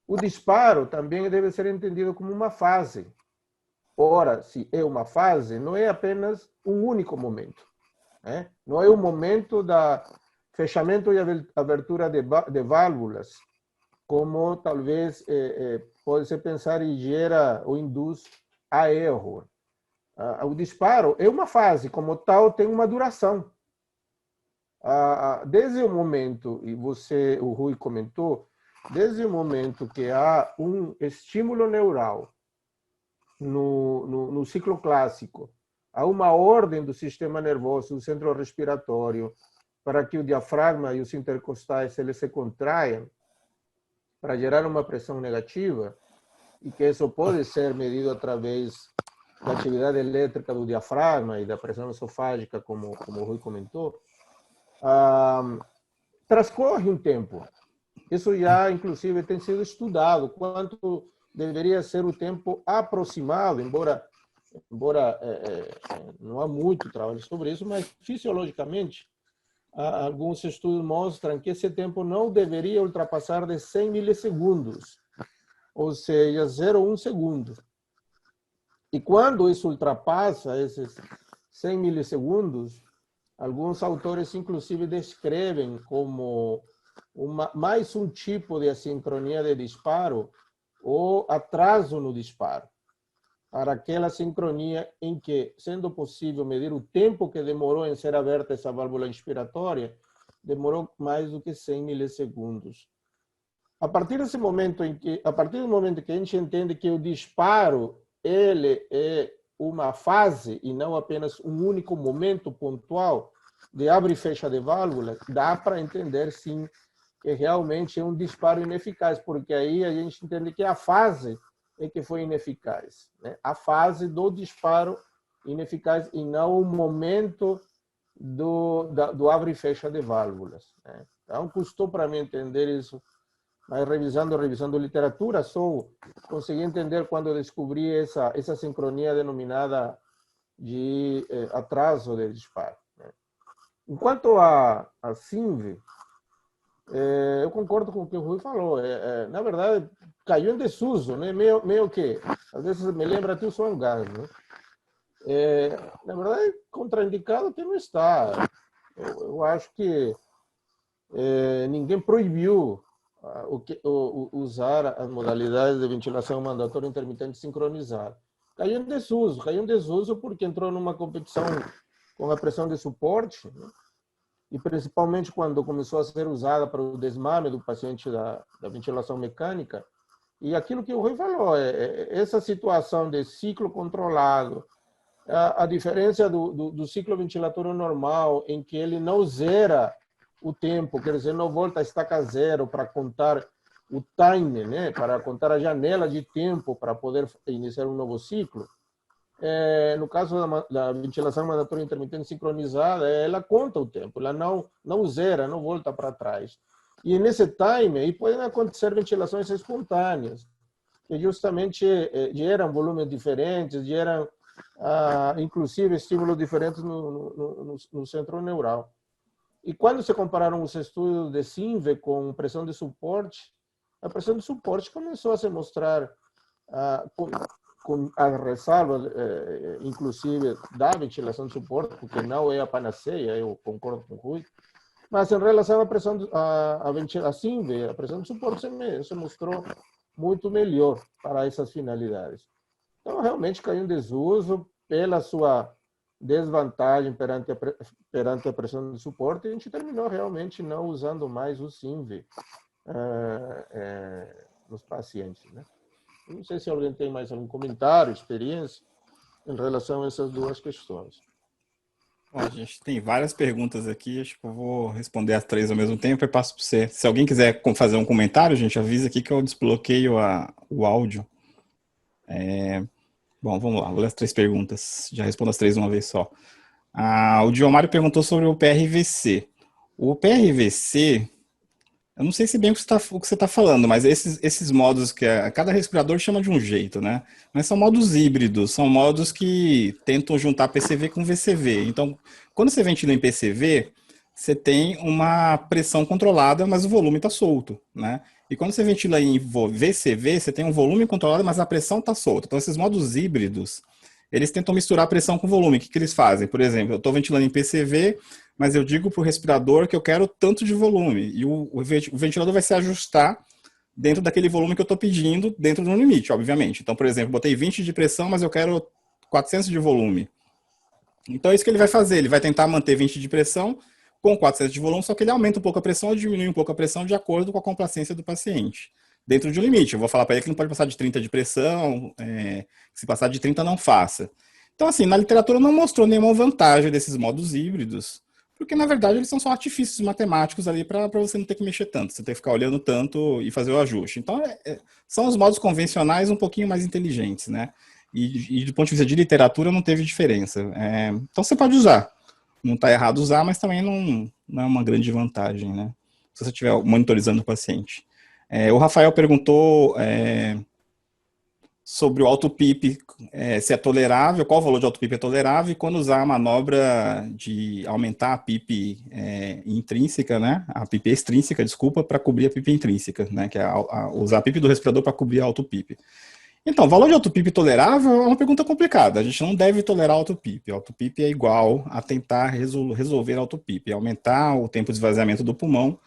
o disparo também deve ser entendido como uma fase. Ora, se é uma fase, não é apenas um único momento, né? Não é o momento da fechamento e abertura de válvulas, como talvez pode se pensar e gera ou induz a erro. O disparo é uma fase, como tal, tem uma duração. Desde o momento, e o Rui comentou, desde o momento que há um estímulo neural no ciclo clássico, há uma ordem do sistema nervoso, do centro respiratório, para que o diafragma e os intercostais eles se contraiam, para gerar uma pressão negativa, e que isso pode ser medido através da atividade elétrica do diafragma e da pressão esofágica, como o Rui comentou, transcorre um tempo. Isso já, inclusive, tem sido estudado, quanto deveria ser o tempo aproximado, embora não há muito trabalho sobre isso, mas fisiologicamente, alguns estudos mostram que esse tempo não deveria ultrapassar de 100 milissegundos, ou seja, 0,1 segundo. E quando isso ultrapassa esses 100 milissegundos, alguns autores, inclusive, descrevem como mais um tipo de assincronia de disparo ou atraso no disparo, para aquela sincronia em que, sendo possível medir o tempo que demorou em ser aberta essa válvula inspiratória, demorou mais do que 100 milissegundos. A partir do momento que a gente entende que o disparo ele é uma fase e não apenas um único momento pontual de abre e fecha de válvula, dá para entender sim que realmente é um disparo ineficaz, porque aí a gente entende que a fase é que foi ineficaz, né? A fase do disparo ineficaz e não o momento do abre e fecha de válvulas, né? Então, custou para mim entender isso, mas revisando literatura, só consegui entender quando eu descobri essa sincronia denominada de atraso de disparo, né? Enquanto a SINV, eu concordo com o que o Rui falou. Na verdade, caiu em desuso, né? Meio que, às vezes me lembra até o som gás, né? Na verdade, contraindicado que não está. Eu acho que ninguém proibiu usar as modalidades de ventilação mandatória intermitente sincronizada. Caiu em desuso porque entrou numa competição com a pressão de suporte, né? E principalmente quando começou a ser usada para o desmame do paciente da ventilação mecânica. E aquilo que o Rui falou, essa situação de ciclo controlado, a diferença do ciclo ventilatório normal, em que ele não zera o tempo, quer dizer, não volta a estaca zero para contar o time, né? Para contar a janela de tempo para poder iniciar um novo ciclo. No caso da ventilação mandatória intermitente sincronizada, ela conta o tempo, ela não zera, não volta para trás. E nesse time aí podem acontecer ventilações espontâneas, que justamente geram volumes diferentes, geram inclusive estímulos diferentes no centro neural. E quando se compararam os estudos de SINV com pressão de suporte, a pressão de suporte começou a se mostrar com as ressalvas, inclusive, da ventilação de suporte, porque não é a panaceia, eu concordo com o Rui, mas em relação à pressão, a SINV, a pressão de suporte se mostrou muito melhor para essas finalidades. Então, realmente caiu em desuso pela sua desvantagem perante a pressão de suporte, e a gente terminou realmente não usando mais o SINV nos pacientes, né? Não sei se alguém tem mais algum comentário, experiência, em relação a essas duas questões. Bom, a gente tem várias perguntas aqui, acho que eu vou responder as três ao mesmo tempo e passo para você. Se alguém quiser fazer um comentário, gente, avisa aqui que eu desbloqueio o áudio. Bom, vamos lá, vou ler as três perguntas, já respondo as três de uma vez só. O Diomário perguntou sobre o PRVC. O PRVC, Eu não sei se bem o que você está falando, mas esses modos cada respirador chama de um jeito, né? Mas são modos híbridos, são modos que tentam juntar PCV com VCV. Então, quando você ventila em PCV, você tem uma pressão controlada, mas o volume está solto, né? E quando você ventila em VCV, você tem um volume controlado, mas a pressão está solta. Então, esses modos híbridos, eles tentam misturar pressão com volume. O que eles fazem? Por exemplo, eu estou ventilando em PCV, mas eu digo para o respirador que eu quero tanto de volume. E o ventilador vai se ajustar dentro daquele volume que eu estou pedindo, dentro do limite, obviamente. Então, por exemplo, botei 20 de pressão, mas eu quero 400 de volume. Então, é isso que ele vai fazer. Ele vai tentar manter 20 de pressão com 400 de volume, só que ele aumenta um pouco a pressão ou diminui um pouco a pressão de acordo com a complacência do paciente. Dentro de um limite. Eu vou falar para ele que não pode passar de 30 de pressão, se passar de 30, não faça. Então, assim, na literatura não mostrou nenhuma vantagem desses modos híbridos, porque, na verdade, eles são só artifícios matemáticos ali para você não ter que mexer tanto, você ter que ficar olhando tanto e fazer o ajuste. Então, são os modos convencionais um pouquinho mais inteligentes, né? E do ponto de vista de literatura, não teve diferença. Então, você pode usar. Não está errado usar, mas também não é uma grande vantagem, né? Se você estiver monitorizando o paciente. O Rafael perguntou sobre o auto-PIP, se é tolerável, qual o valor de auto-PIP é tolerável, e quando usar a manobra de aumentar a PIP intrínseca, né? A PIP extrínseca, desculpa, para cobrir a PIP intrínseca, né? Que é usar a PIP do respirador para cobrir a auto-PIP. Então, valor de auto-PIP tolerável é uma pergunta complicada. A gente não deve tolerar auto-PIP. Auto-PIP é igual a tentar resolver auto-PIP, aumentar o tempo de esvaziamento do pulmão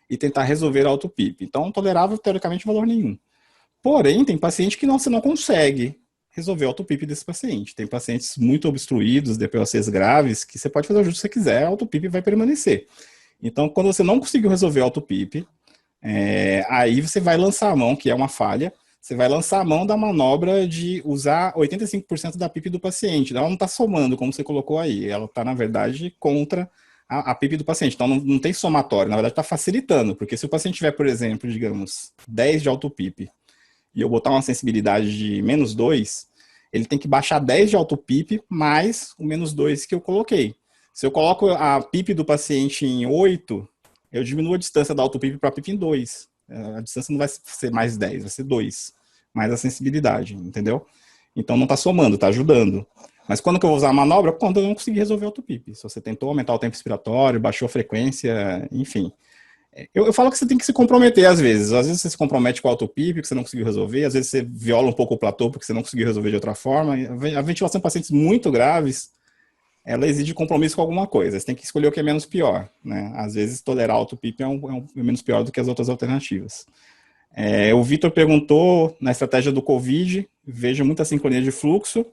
e tentar resolver auto-PIP. Então, tolerável, teoricamente, valor nenhum. Porém, tem paciente que você não consegue resolver o auto-PIP desse paciente. Tem pacientes muito obstruídos, DPOCs graves, que você pode fazer o ajuste que você quiser, a auto-PIP vai permanecer. Então, quando você não conseguiu resolver o auto-PIP, aí você vai lançar a mão, que é uma falha, você vai lançar a mão da manobra de usar 85% da PIP do paciente. Ela não está somando, como você colocou aí. Ela está, na verdade, contra a PIP do paciente. Então, não tem somatório. Na verdade, está facilitando. Porque se o paciente tiver, por exemplo, digamos, 10 de auto-PIP e eu botar uma sensibilidade de -2, ele tem que baixar 10 de auto-PIP mais o -2 que eu coloquei. Se eu coloco a PIP do paciente em 8, eu diminuo a distância da auto-PIP para a PIP em 2. A distância não vai ser mais 10, vai ser 2. Mais a sensibilidade, entendeu? Então não está somando, está ajudando. Mas quando que eu vou usar a manobra? Quando eu não conseguir resolver o auto-PIP. Se você tentou aumentar o tempo expiratório, baixou a frequência, enfim. Eu falo que você tem que se comprometer às vezes. Às vezes você se compromete com o auto-PIP, que você não conseguiu resolver. Às vezes você viola um pouco o platô, porque você não conseguiu resolver de outra forma. A ventilação em pacientes muito graves, ela exige compromisso com alguma coisa. Você tem que escolher o que é menos pior, né? Às vezes tolerar auto-PIP é menos pior do que as outras alternativas. O Vitor perguntou, na estratégia do COVID, vejo muita sincronia de fluxo.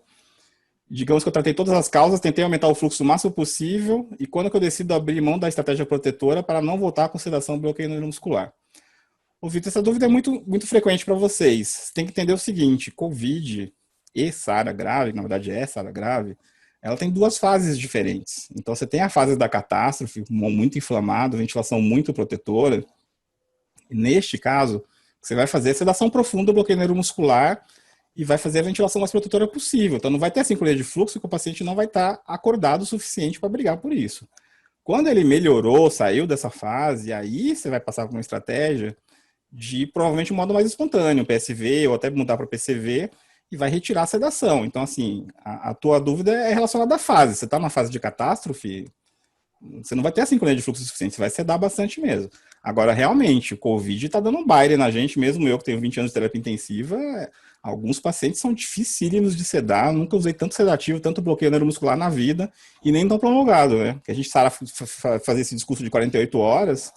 Digamos que eu tratei todas as causas, tentei aumentar o fluxo o máximo possível, e quando que eu decido abrir mão da estratégia protetora para não voltar com sedação bloqueio neuromuscular? Ô, Vitor, essa dúvida é muito, muito frequente para vocês. Você tem que entender o seguinte, COVID e SARA grave, na verdade é SARA grave, ela tem duas fases diferentes. Então você tem a fase da catástrofe, pulmão muito inflamado, ventilação muito protetora. E neste caso, você vai fazer a sedação profunda, bloqueio neuromuscular, e vai fazer a ventilação mais protetora possível. Então não vai ter sincronia de fluxo, que o paciente não vai estar acordado o suficiente para brigar por isso. Quando ele melhorou, saiu dessa fase, aí você vai passar por uma estratégia de provavelmente um modo mais espontâneo, PSV, ou até mudar para PCV, e vai retirar a sedação. Então, assim, a tua dúvida é relacionada à fase. Você está na fase de catástrofe, você não vai ter a sincronia de fluxo suficiente, você vai sedar bastante mesmo. Agora, realmente, o Covid está dando um baile na gente, mesmo eu que tenho 20 anos de terapia intensiva, alguns pacientes são dificílimos de sedar, nunca usei tanto sedativo, tanto bloqueio neuromuscular na vida, e nem tão prolongado, né? Porque a gente sabe fazer esse discurso de 48 horas,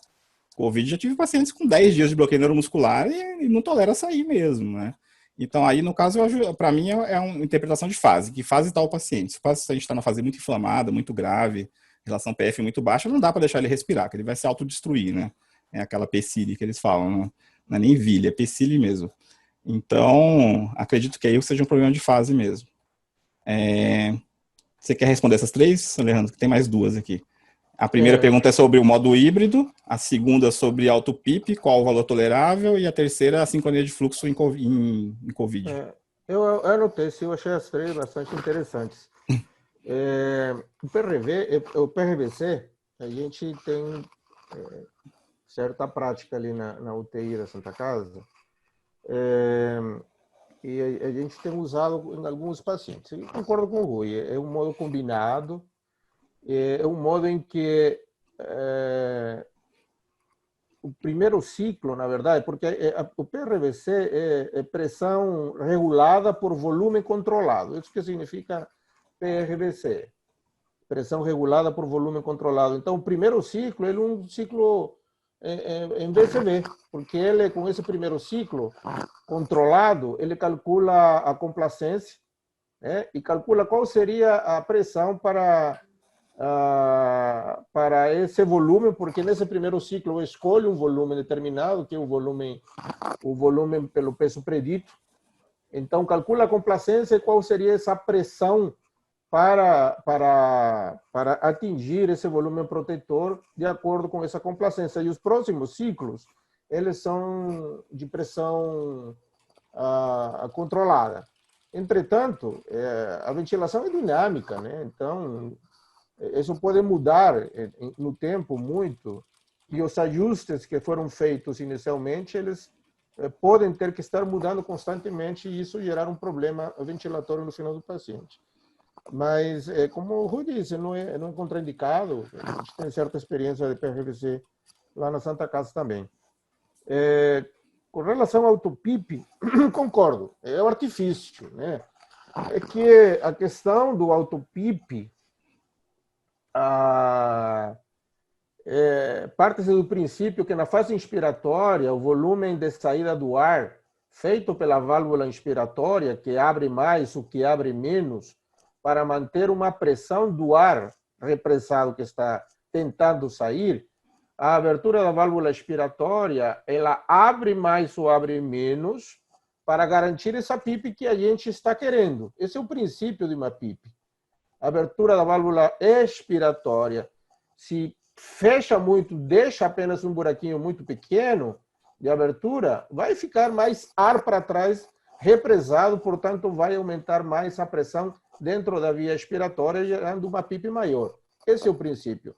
Covid já tive pacientes com 10 dias de bloqueio neuromuscular e não tolera sair mesmo, né? Então, aí, no caso, para mim, é uma interpretação de fase. Que fase está o paciente? Se o paciente está na fase muito inflamada, muito grave, relação PF muito baixa, não dá para deixar ele respirar, que ele vai se autodestruir, né? É aquela PCILI que eles falam, não é nem vilha, é PCILI mesmo. Então, acredito que aí seja um problema de fase mesmo. Você quer responder essas três, Alejandro? Tem mais duas aqui. A primeira pergunta é sobre o modo híbrido, a segunda sobre auto-PIP, qual o valor tolerável, e a terceira a sincronia de fluxo em COVID. Eu anotei, sim, eu achei as três bastante interessantes. O PRVC, a gente tem certa prática ali na UTI da Santa Casa. E a gente tem usado em alguns pacientes. Eu concordo com o Rui, é um modo combinado, é um modo em que o primeiro ciclo, na verdade, porque o PRVC é pressão regulada por volume controlado. Isso que significa PRVC, pressão regulada por volume controlado. Então, o primeiro ciclo é um ciclo em VCV, porque ele, com esse primeiro ciclo controlado, ele calcula a complacência, né, e calcula qual seria a pressão para esse volume, porque nesse primeiro ciclo eu escolho um volume determinado, que é o volume pelo peso predito. Então, calcula a complacência e qual seria essa pressão para atingir esse volume protetor de acordo com essa complacência. E os próximos ciclos, eles são de pressão controlada. Entretanto, a ventilação é dinâmica, né? Então, isso pode mudar no tempo muito, e os ajustes que foram feitos inicialmente, eles podem ter que estar mudando constantemente e isso gerar um problema ventilatório no final do paciente. Mas, como o Rui disse, não é contraindicado. A gente tem certa experiência de PRVC lá na Santa Casa também. Com relação ao autoPIP, concordo, é um artifício, né? É que a questão do autoPIP parte-se do princípio que na fase inspiratória, o volume de saída do ar feito pela válvula inspiratória, que abre mais ou que abre menos, para manter uma pressão do ar represado que está tentando sair, a abertura da válvula expiratória, ela abre mais ou abre menos para garantir essa PIP que a gente está querendo. Esse é o princípio de uma PIP. A abertura da válvula expiratória, se fecha muito, deixa apenas um buraquinho muito pequeno de abertura, vai ficar mais ar para trás represado, portanto, vai aumentar mais a pressão dentro da via expiratória, gerando uma PIP maior. Esse é o princípio.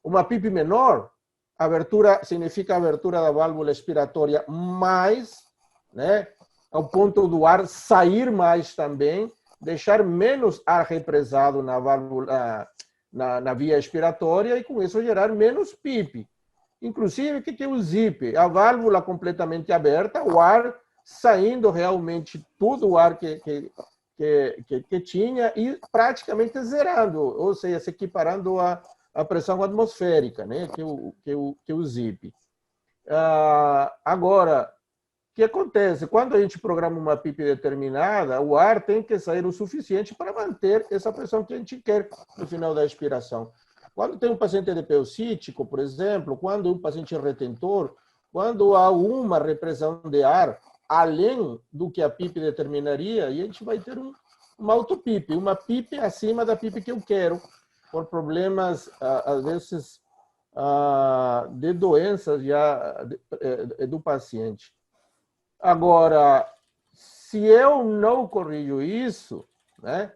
Uma PIP menor, abertura significa a abertura da válvula expiratória mais, né, ao ponto do ar sair mais também, deixar menos ar represado na válvula, na via expiratória e com isso gerar menos PIP. Inclusive, o que é o ZIP? A válvula completamente aberta, o ar saindo realmente todo o ar que tinha e praticamente zerando, ou seja, se equiparando à pressão atmosférica, né? que é o ZIP. Agora, o que acontece? Quando a gente programa uma PIP determinada, o ar tem que sair o suficiente para manter essa pressão que a gente quer no final da expiração. Quando tem um paciente edepeucítico, por exemplo, quando um paciente retentor, quando há uma repressão de ar além do que a PIP determinaria, e a gente vai ter uma autoPIP, uma PIP acima da PIP que eu quero, por problemas, às vezes, de doenças já do paciente. Agora, se eu não corrijo isso, né,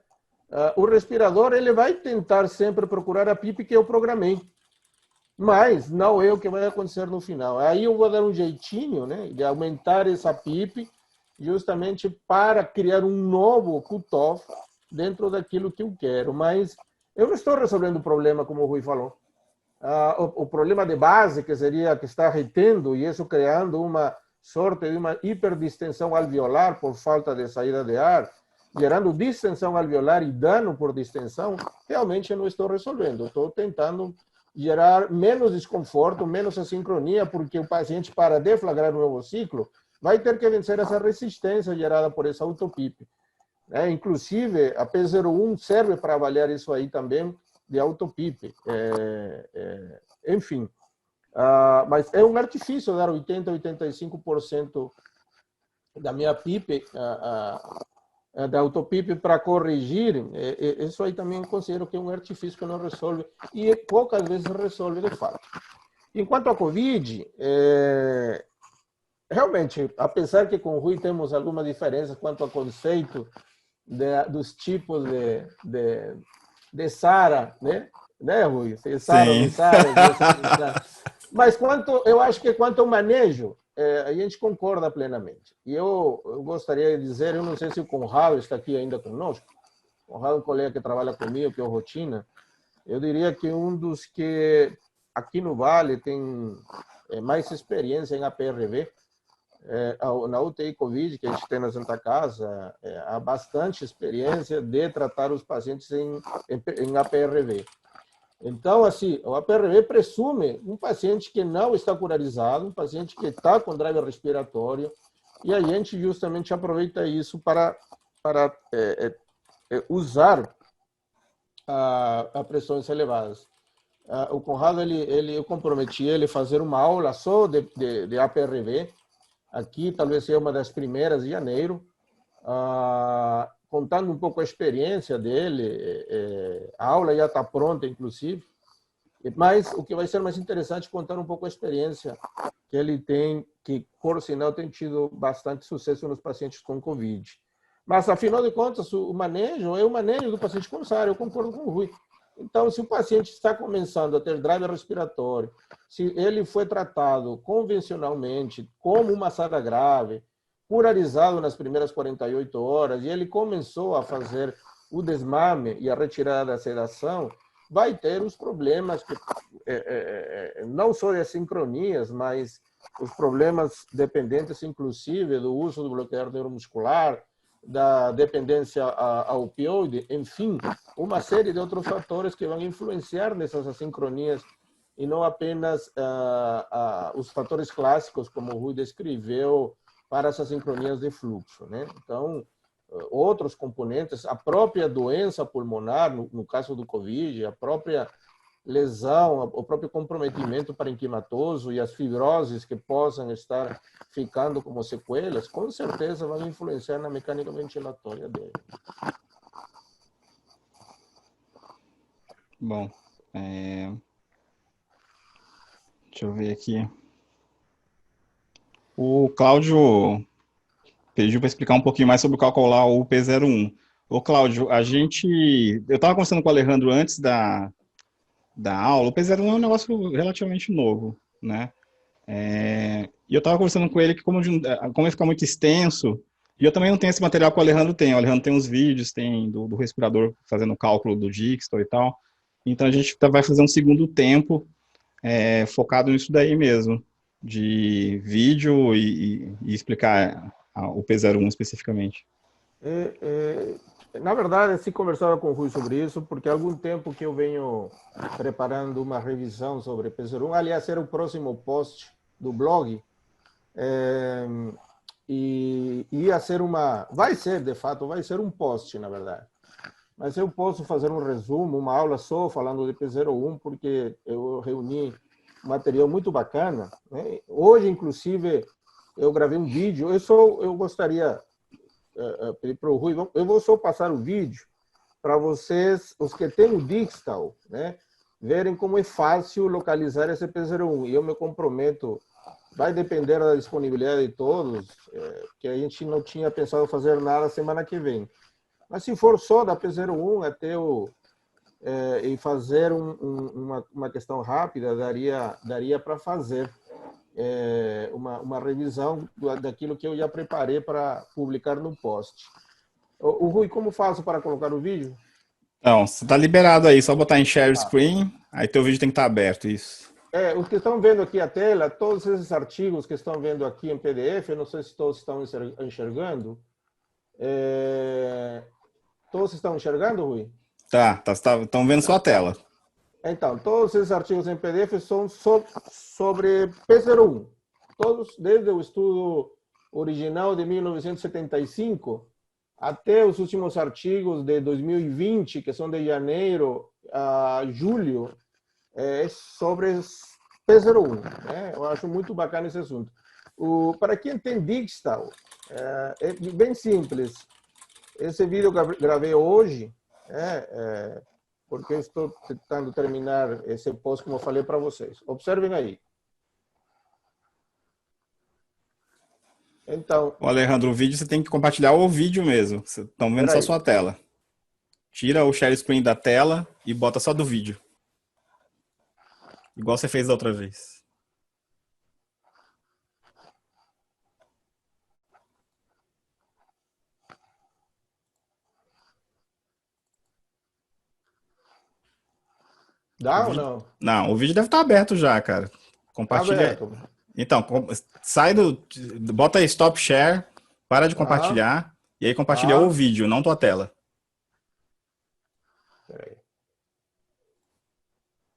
o respirador ele vai tentar sempre procurar a PIP que eu programei, mas não é o que vai acontecer no final. Aí eu vou dar um jeitinho, né, de aumentar essa PIP justamente para criar um novo cutoff dentro daquilo que eu quero. Mas eu não estou resolvendo o problema, como o Rui falou. O problema de base, que seria que está retendo e isso criando uma sorte de uma hiperdistensão alveolar por falta de saída de ar, gerando distensão alveolar e dano por distensão, realmente eu não estou resolvendo. Estou tentando gerar menos desconforto, menos assincronia, porque o paciente, para deflagrar um novo ciclo, vai ter que vencer essa resistência gerada por essa autoPIP. Inclusive, a P01 serve para avaliar isso aí também, de autoPIP. Enfim, mas é um artifício dar 80%, 85% da minha PIP, da autoPIP para corrigir. Isso aí também eu considero que é um artifício que não resolve, e poucas vezes resolve de fato. Enquanto a Covid, realmente, apesar que com o Rui temos alguma diferença quanto ao conceito dos tipos de SARA, né, Rui? SARA, de SARA, Mas eu acho que quanto ao manejo, a gente concorda plenamente. E eu gostaria de dizer, eu não sei se o Conrado está aqui ainda conosco, o Conrado é um colega que trabalha comigo, que é o Rotina, eu diria que um dos que aqui no Vale tem mais experiência em APRV, na UTI Covid que a gente tem na Santa Casa, há bastante experiência de tratar os pacientes em APRV. Então, assim, o APRV presume um paciente que não está curarizado, um paciente que está com driver respiratório, e a gente justamente aproveita isso para usar a pressões elevadas. O Conrado, eu comprometi ele a fazer uma aula só de APRV, aqui talvez seja uma das primeiras de janeiro, contando um pouco a experiência dele. A aula já está pronta, inclusive, mas o que vai ser mais interessante é contar um pouco a experiência que ele tem, que, por sinal, tem tido bastante sucesso nos pacientes com Covid. Mas, afinal de contas, o manejo é o manejo do paciente com SARS, eu concordo com o Rui. Então, se o paciente está começando a ter driver respiratório, se ele foi tratado convencionalmente como uma SARA grave, curarizado nas primeiras 48 horas, e ele começou a fazer o desmame e a retirada da sedação, vai ter os problemas, não só de assincronias, mas os problemas dependentes, inclusive, do uso do bloqueador neuromuscular, da dependência ao opioide, enfim, uma série de outros fatores que vão influenciar nessas assincronias e não apenas os fatores clássicos, como o Rui descreveu, para essas sincronias de fluxo, né? Então, outros componentes, a própria doença pulmonar, no caso do Covid, a própria lesão, o próprio comprometimento parenquimatoso e as fibroses que possam estar ficando como sequelas, com certeza vão influenciar na mecânica ventilatória dele. Bom, deixa eu ver aqui. O Cláudio pediu para explicar um pouquinho mais sobre o calcular o P01. Ô, Cláudio, eu estava conversando com o Alejandro antes da aula. O P01 é um negócio relativamente novo, né? E eu estava conversando com ele que como ia ficar muito extenso, e eu também não tenho esse material que o Alejandro tem. O Alejandro tem uns vídeos, tem do respirador fazendo o cálculo do Dixtor e tal. Então a gente vai fazer um segundo tempo focado nisso daí mesmo, de vídeo e explicar o P01 especificamente. Na verdade, se conversava com o Rui sobre isso, porque há algum tempo que eu venho preparando uma revisão sobre P01. Aliás, era o próximo post do blog. E ia ser vai ser, de fato, vai ser um post, na verdade. Mas eu posso fazer um resumo, uma aula só falando de P01, porque eu reuni um material muito bacana, né? Hoje, inclusive, eu gravei um vídeo. Eu gostaria pedir para o Rui, eu vou só passar o vídeo para vocês, os que têm o Dixtal, né, verem como é fácil localizar esse P01. E eu me comprometo, vai depender da disponibilidade de todos, que a gente não tinha pensado fazer nada semana que vem. Mas se for só da P01 até e fazer uma questão rápida, daria para fazer uma revisão daquilo que eu já preparei para publicar no post. O Rui, como faço para colocar o vídeo? Não, você está liberado aí, só botar em share screen, aí teu vídeo tem que estar aberto, isso. Os que estão vendo aqui a tela, todos esses artigos que estão vendo aqui em PDF, eu não sei se todos estão enxergando. Todos estão enxergando, Rui? Estão vendo sua tela. Então, todos esses artigos em PDF são sobre P01. Todos, desde o estudo original de 1975 até os últimos artigos de 2020, que são de janeiro a julho, sobre P01. Né? Eu acho muito bacana esse assunto. Para quem tem Dixtal, é bem simples. Esse vídeo eu gravei hoje, porque eu estou tentando terminar esse post, como eu falei para vocês. Observem aí. Então, Alejandro, o vídeo você tem que compartilhar o vídeo mesmo. Vocês estão vendo só sua tela. Tira o share screen da tela e bota só do vídeo. Igual você fez da outra vez. O Dá ou vídeo... não? Não, o vídeo deve estar aberto já, cara. Tá Compartilha. aberto. Então, sai do. Bota aí stop share, para de Aham. compartilhar, e aí compartilha o Ah, vídeo, não tua tela. peraí.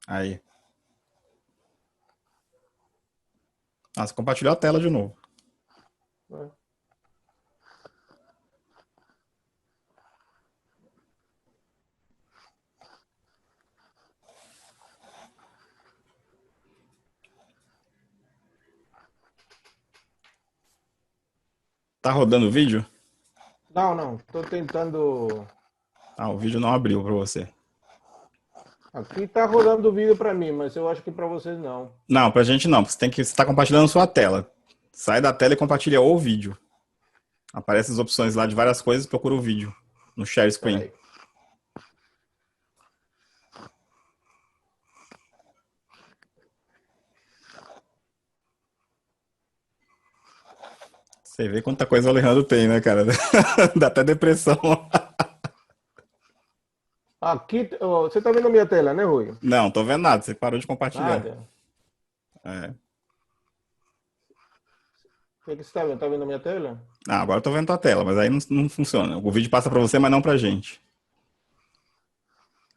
Aí. Nossa, compartilhou a tela de novo. Tá rodando o vídeo? Não, não. Estou tentando. Ah, o vídeo não abriu pra você. Aqui tá rodando o vídeo para mim, mas eu acho que para vocês não. Não, pra gente não. Você tem que estar compartilhando sua tela. Sai da tela e compartilha o vídeo. Aparece as opções lá de várias coisas, procura o vídeo no share screen. Peraí. Você vê quanta coisa o Alejandro tem, né, cara? Dá até depressão. Aqui, ó, você tá vendo a minha tela, né, Rui? Não, tô vendo nada. Você parou de compartilhar. Nada. É. O que você está vendo? Tá vendo a minha tela? Ah, agora eu tô vendo tua tela, mas aí não funciona. O vídeo passa pra você, mas não pra gente.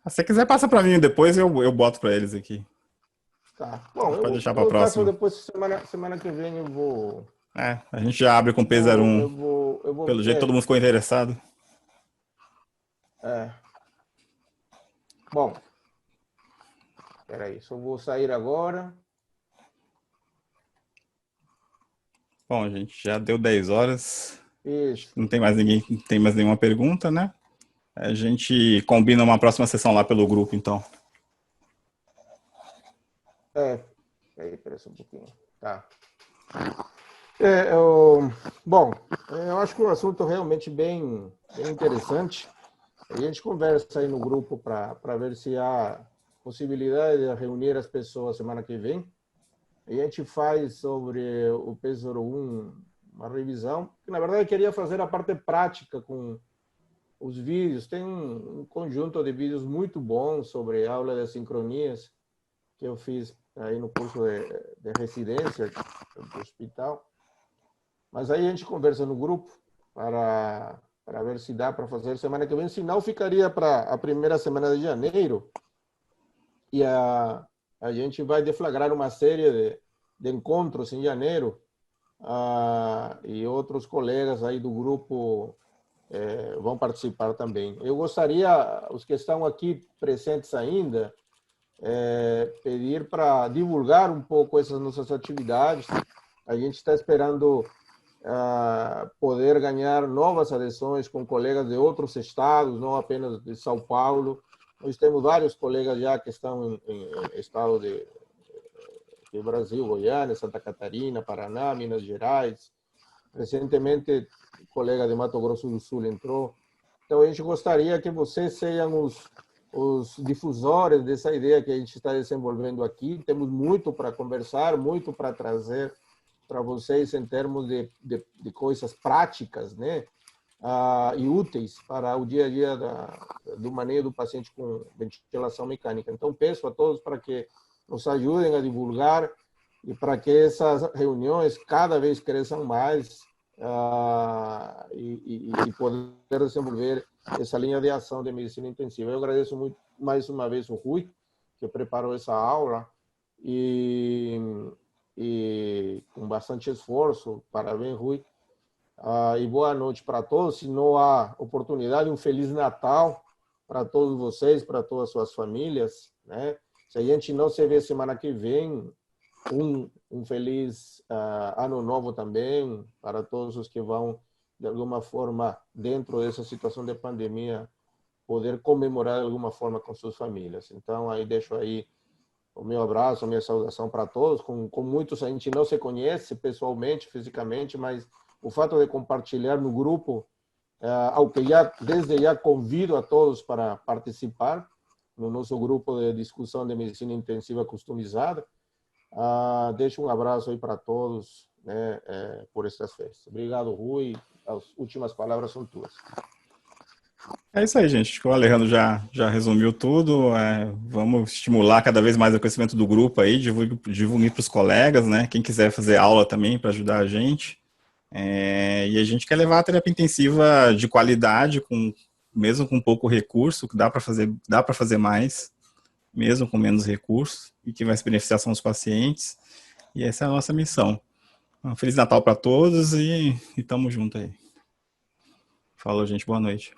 Se você quiser, passa pra mim depois eu boto pra eles aqui. Tá. A Bom, gente pode deixar pra todo caso, próxima. depois, semana que vem, eu vou. É, a gente já abre com Eu vou. P01. Eu vou. Eu vou Pelo jeito todo mundo ficou interessado. é. Bom, peraí, só vou sair agora. Bom, gente, já deu 10 horas. Acho que Isso. não tem mais ninguém, não tem mais nenhuma pergunta, né? A gente combina uma próxima sessão lá pelo grupo, então. Peraí só um pouquinho. Tá. Bom, eu acho que o assunto é realmente bem interessante. A gente conversa aí no grupo para ver se há possibilidade de reunir as pessoas semana que vem. A gente faz sobre o P01 uma revisão, que na verdade eu queria fazer a parte prática com os vídeos. Tem um conjunto de vídeos muito bons sobre aula de sincronias que eu fiz aí no curso de residência do hospital. Mas aí a gente conversa no grupo para ver se dá para fazer semana que vem. Se não, ficaria para a primeira semana de janeiro. E a gente vai deflagrar uma série de encontros em janeiro. E outros colegas aí do grupo vão participar também. Eu gostaria, os que estão aqui presentes ainda, pedir para divulgar um pouco essas nossas atividades. A gente está esperando poder ganhar novas adesões com colegas de outros estados, não apenas de São Paulo. Nós temos vários colegas já que estão em estado de Brasil, Goiânia, Santa Catarina, Paraná, Minas Gerais. Recentemente, o colega de Mato Grosso do Sul entrou. Então, a gente gostaria que vocês sejam os difusores dessa ideia que a gente está desenvolvendo aqui. Temos muito para conversar, muito para trazer para vocês em termos de coisas práticas, né? E úteis para o dia a dia do manejo do paciente com ventilação mecânica. Então, peço a todos para que nos ajudem a divulgar e para que essas reuniões cada vez cresçam mais e poder desenvolver essa linha de ação de medicina intensiva. Eu agradeço muito mais uma vez o Rui, que preparou essa aula, e com bastante esforço. Parabéns, Rui. E boa noite para todos. Se não há oportunidade, um Feliz Natal para todos vocês, para todas as suas famílias, né? Se a gente não se vê semana que vem, um feliz ano novo também para todos os que vão, de alguma forma, dentro dessa situação de pandemia, poder comemorar de alguma forma com suas famílias. Então, aí deixo aí o meu abraço, a minha saudação para todos. Com muitos a gente não se conhece pessoalmente, fisicamente, mas o fato de compartilhar no grupo, ao que desde já convido a todos para participar no nosso grupo de discussão de medicina intensiva customizada. Deixo um abraço aí para todos, né, por estas festas. Obrigado, Rui. As últimas palavras são tuas. É isso aí, gente. Acho que o Alejandro já resumiu tudo. Vamos estimular cada vez mais o crescimento do grupo aí, divulgar para os colegas, né? Quem quiser fazer aula também para ajudar a gente. E a gente quer levar a terapia intensiva de qualidade, mesmo com pouco recurso, que dá para fazer mais, mesmo com menos recursos, e que vai se beneficiar são os pacientes. E essa é a nossa missão. Um Feliz Natal para todos e tamo junto aí. Falou, gente. Boa noite.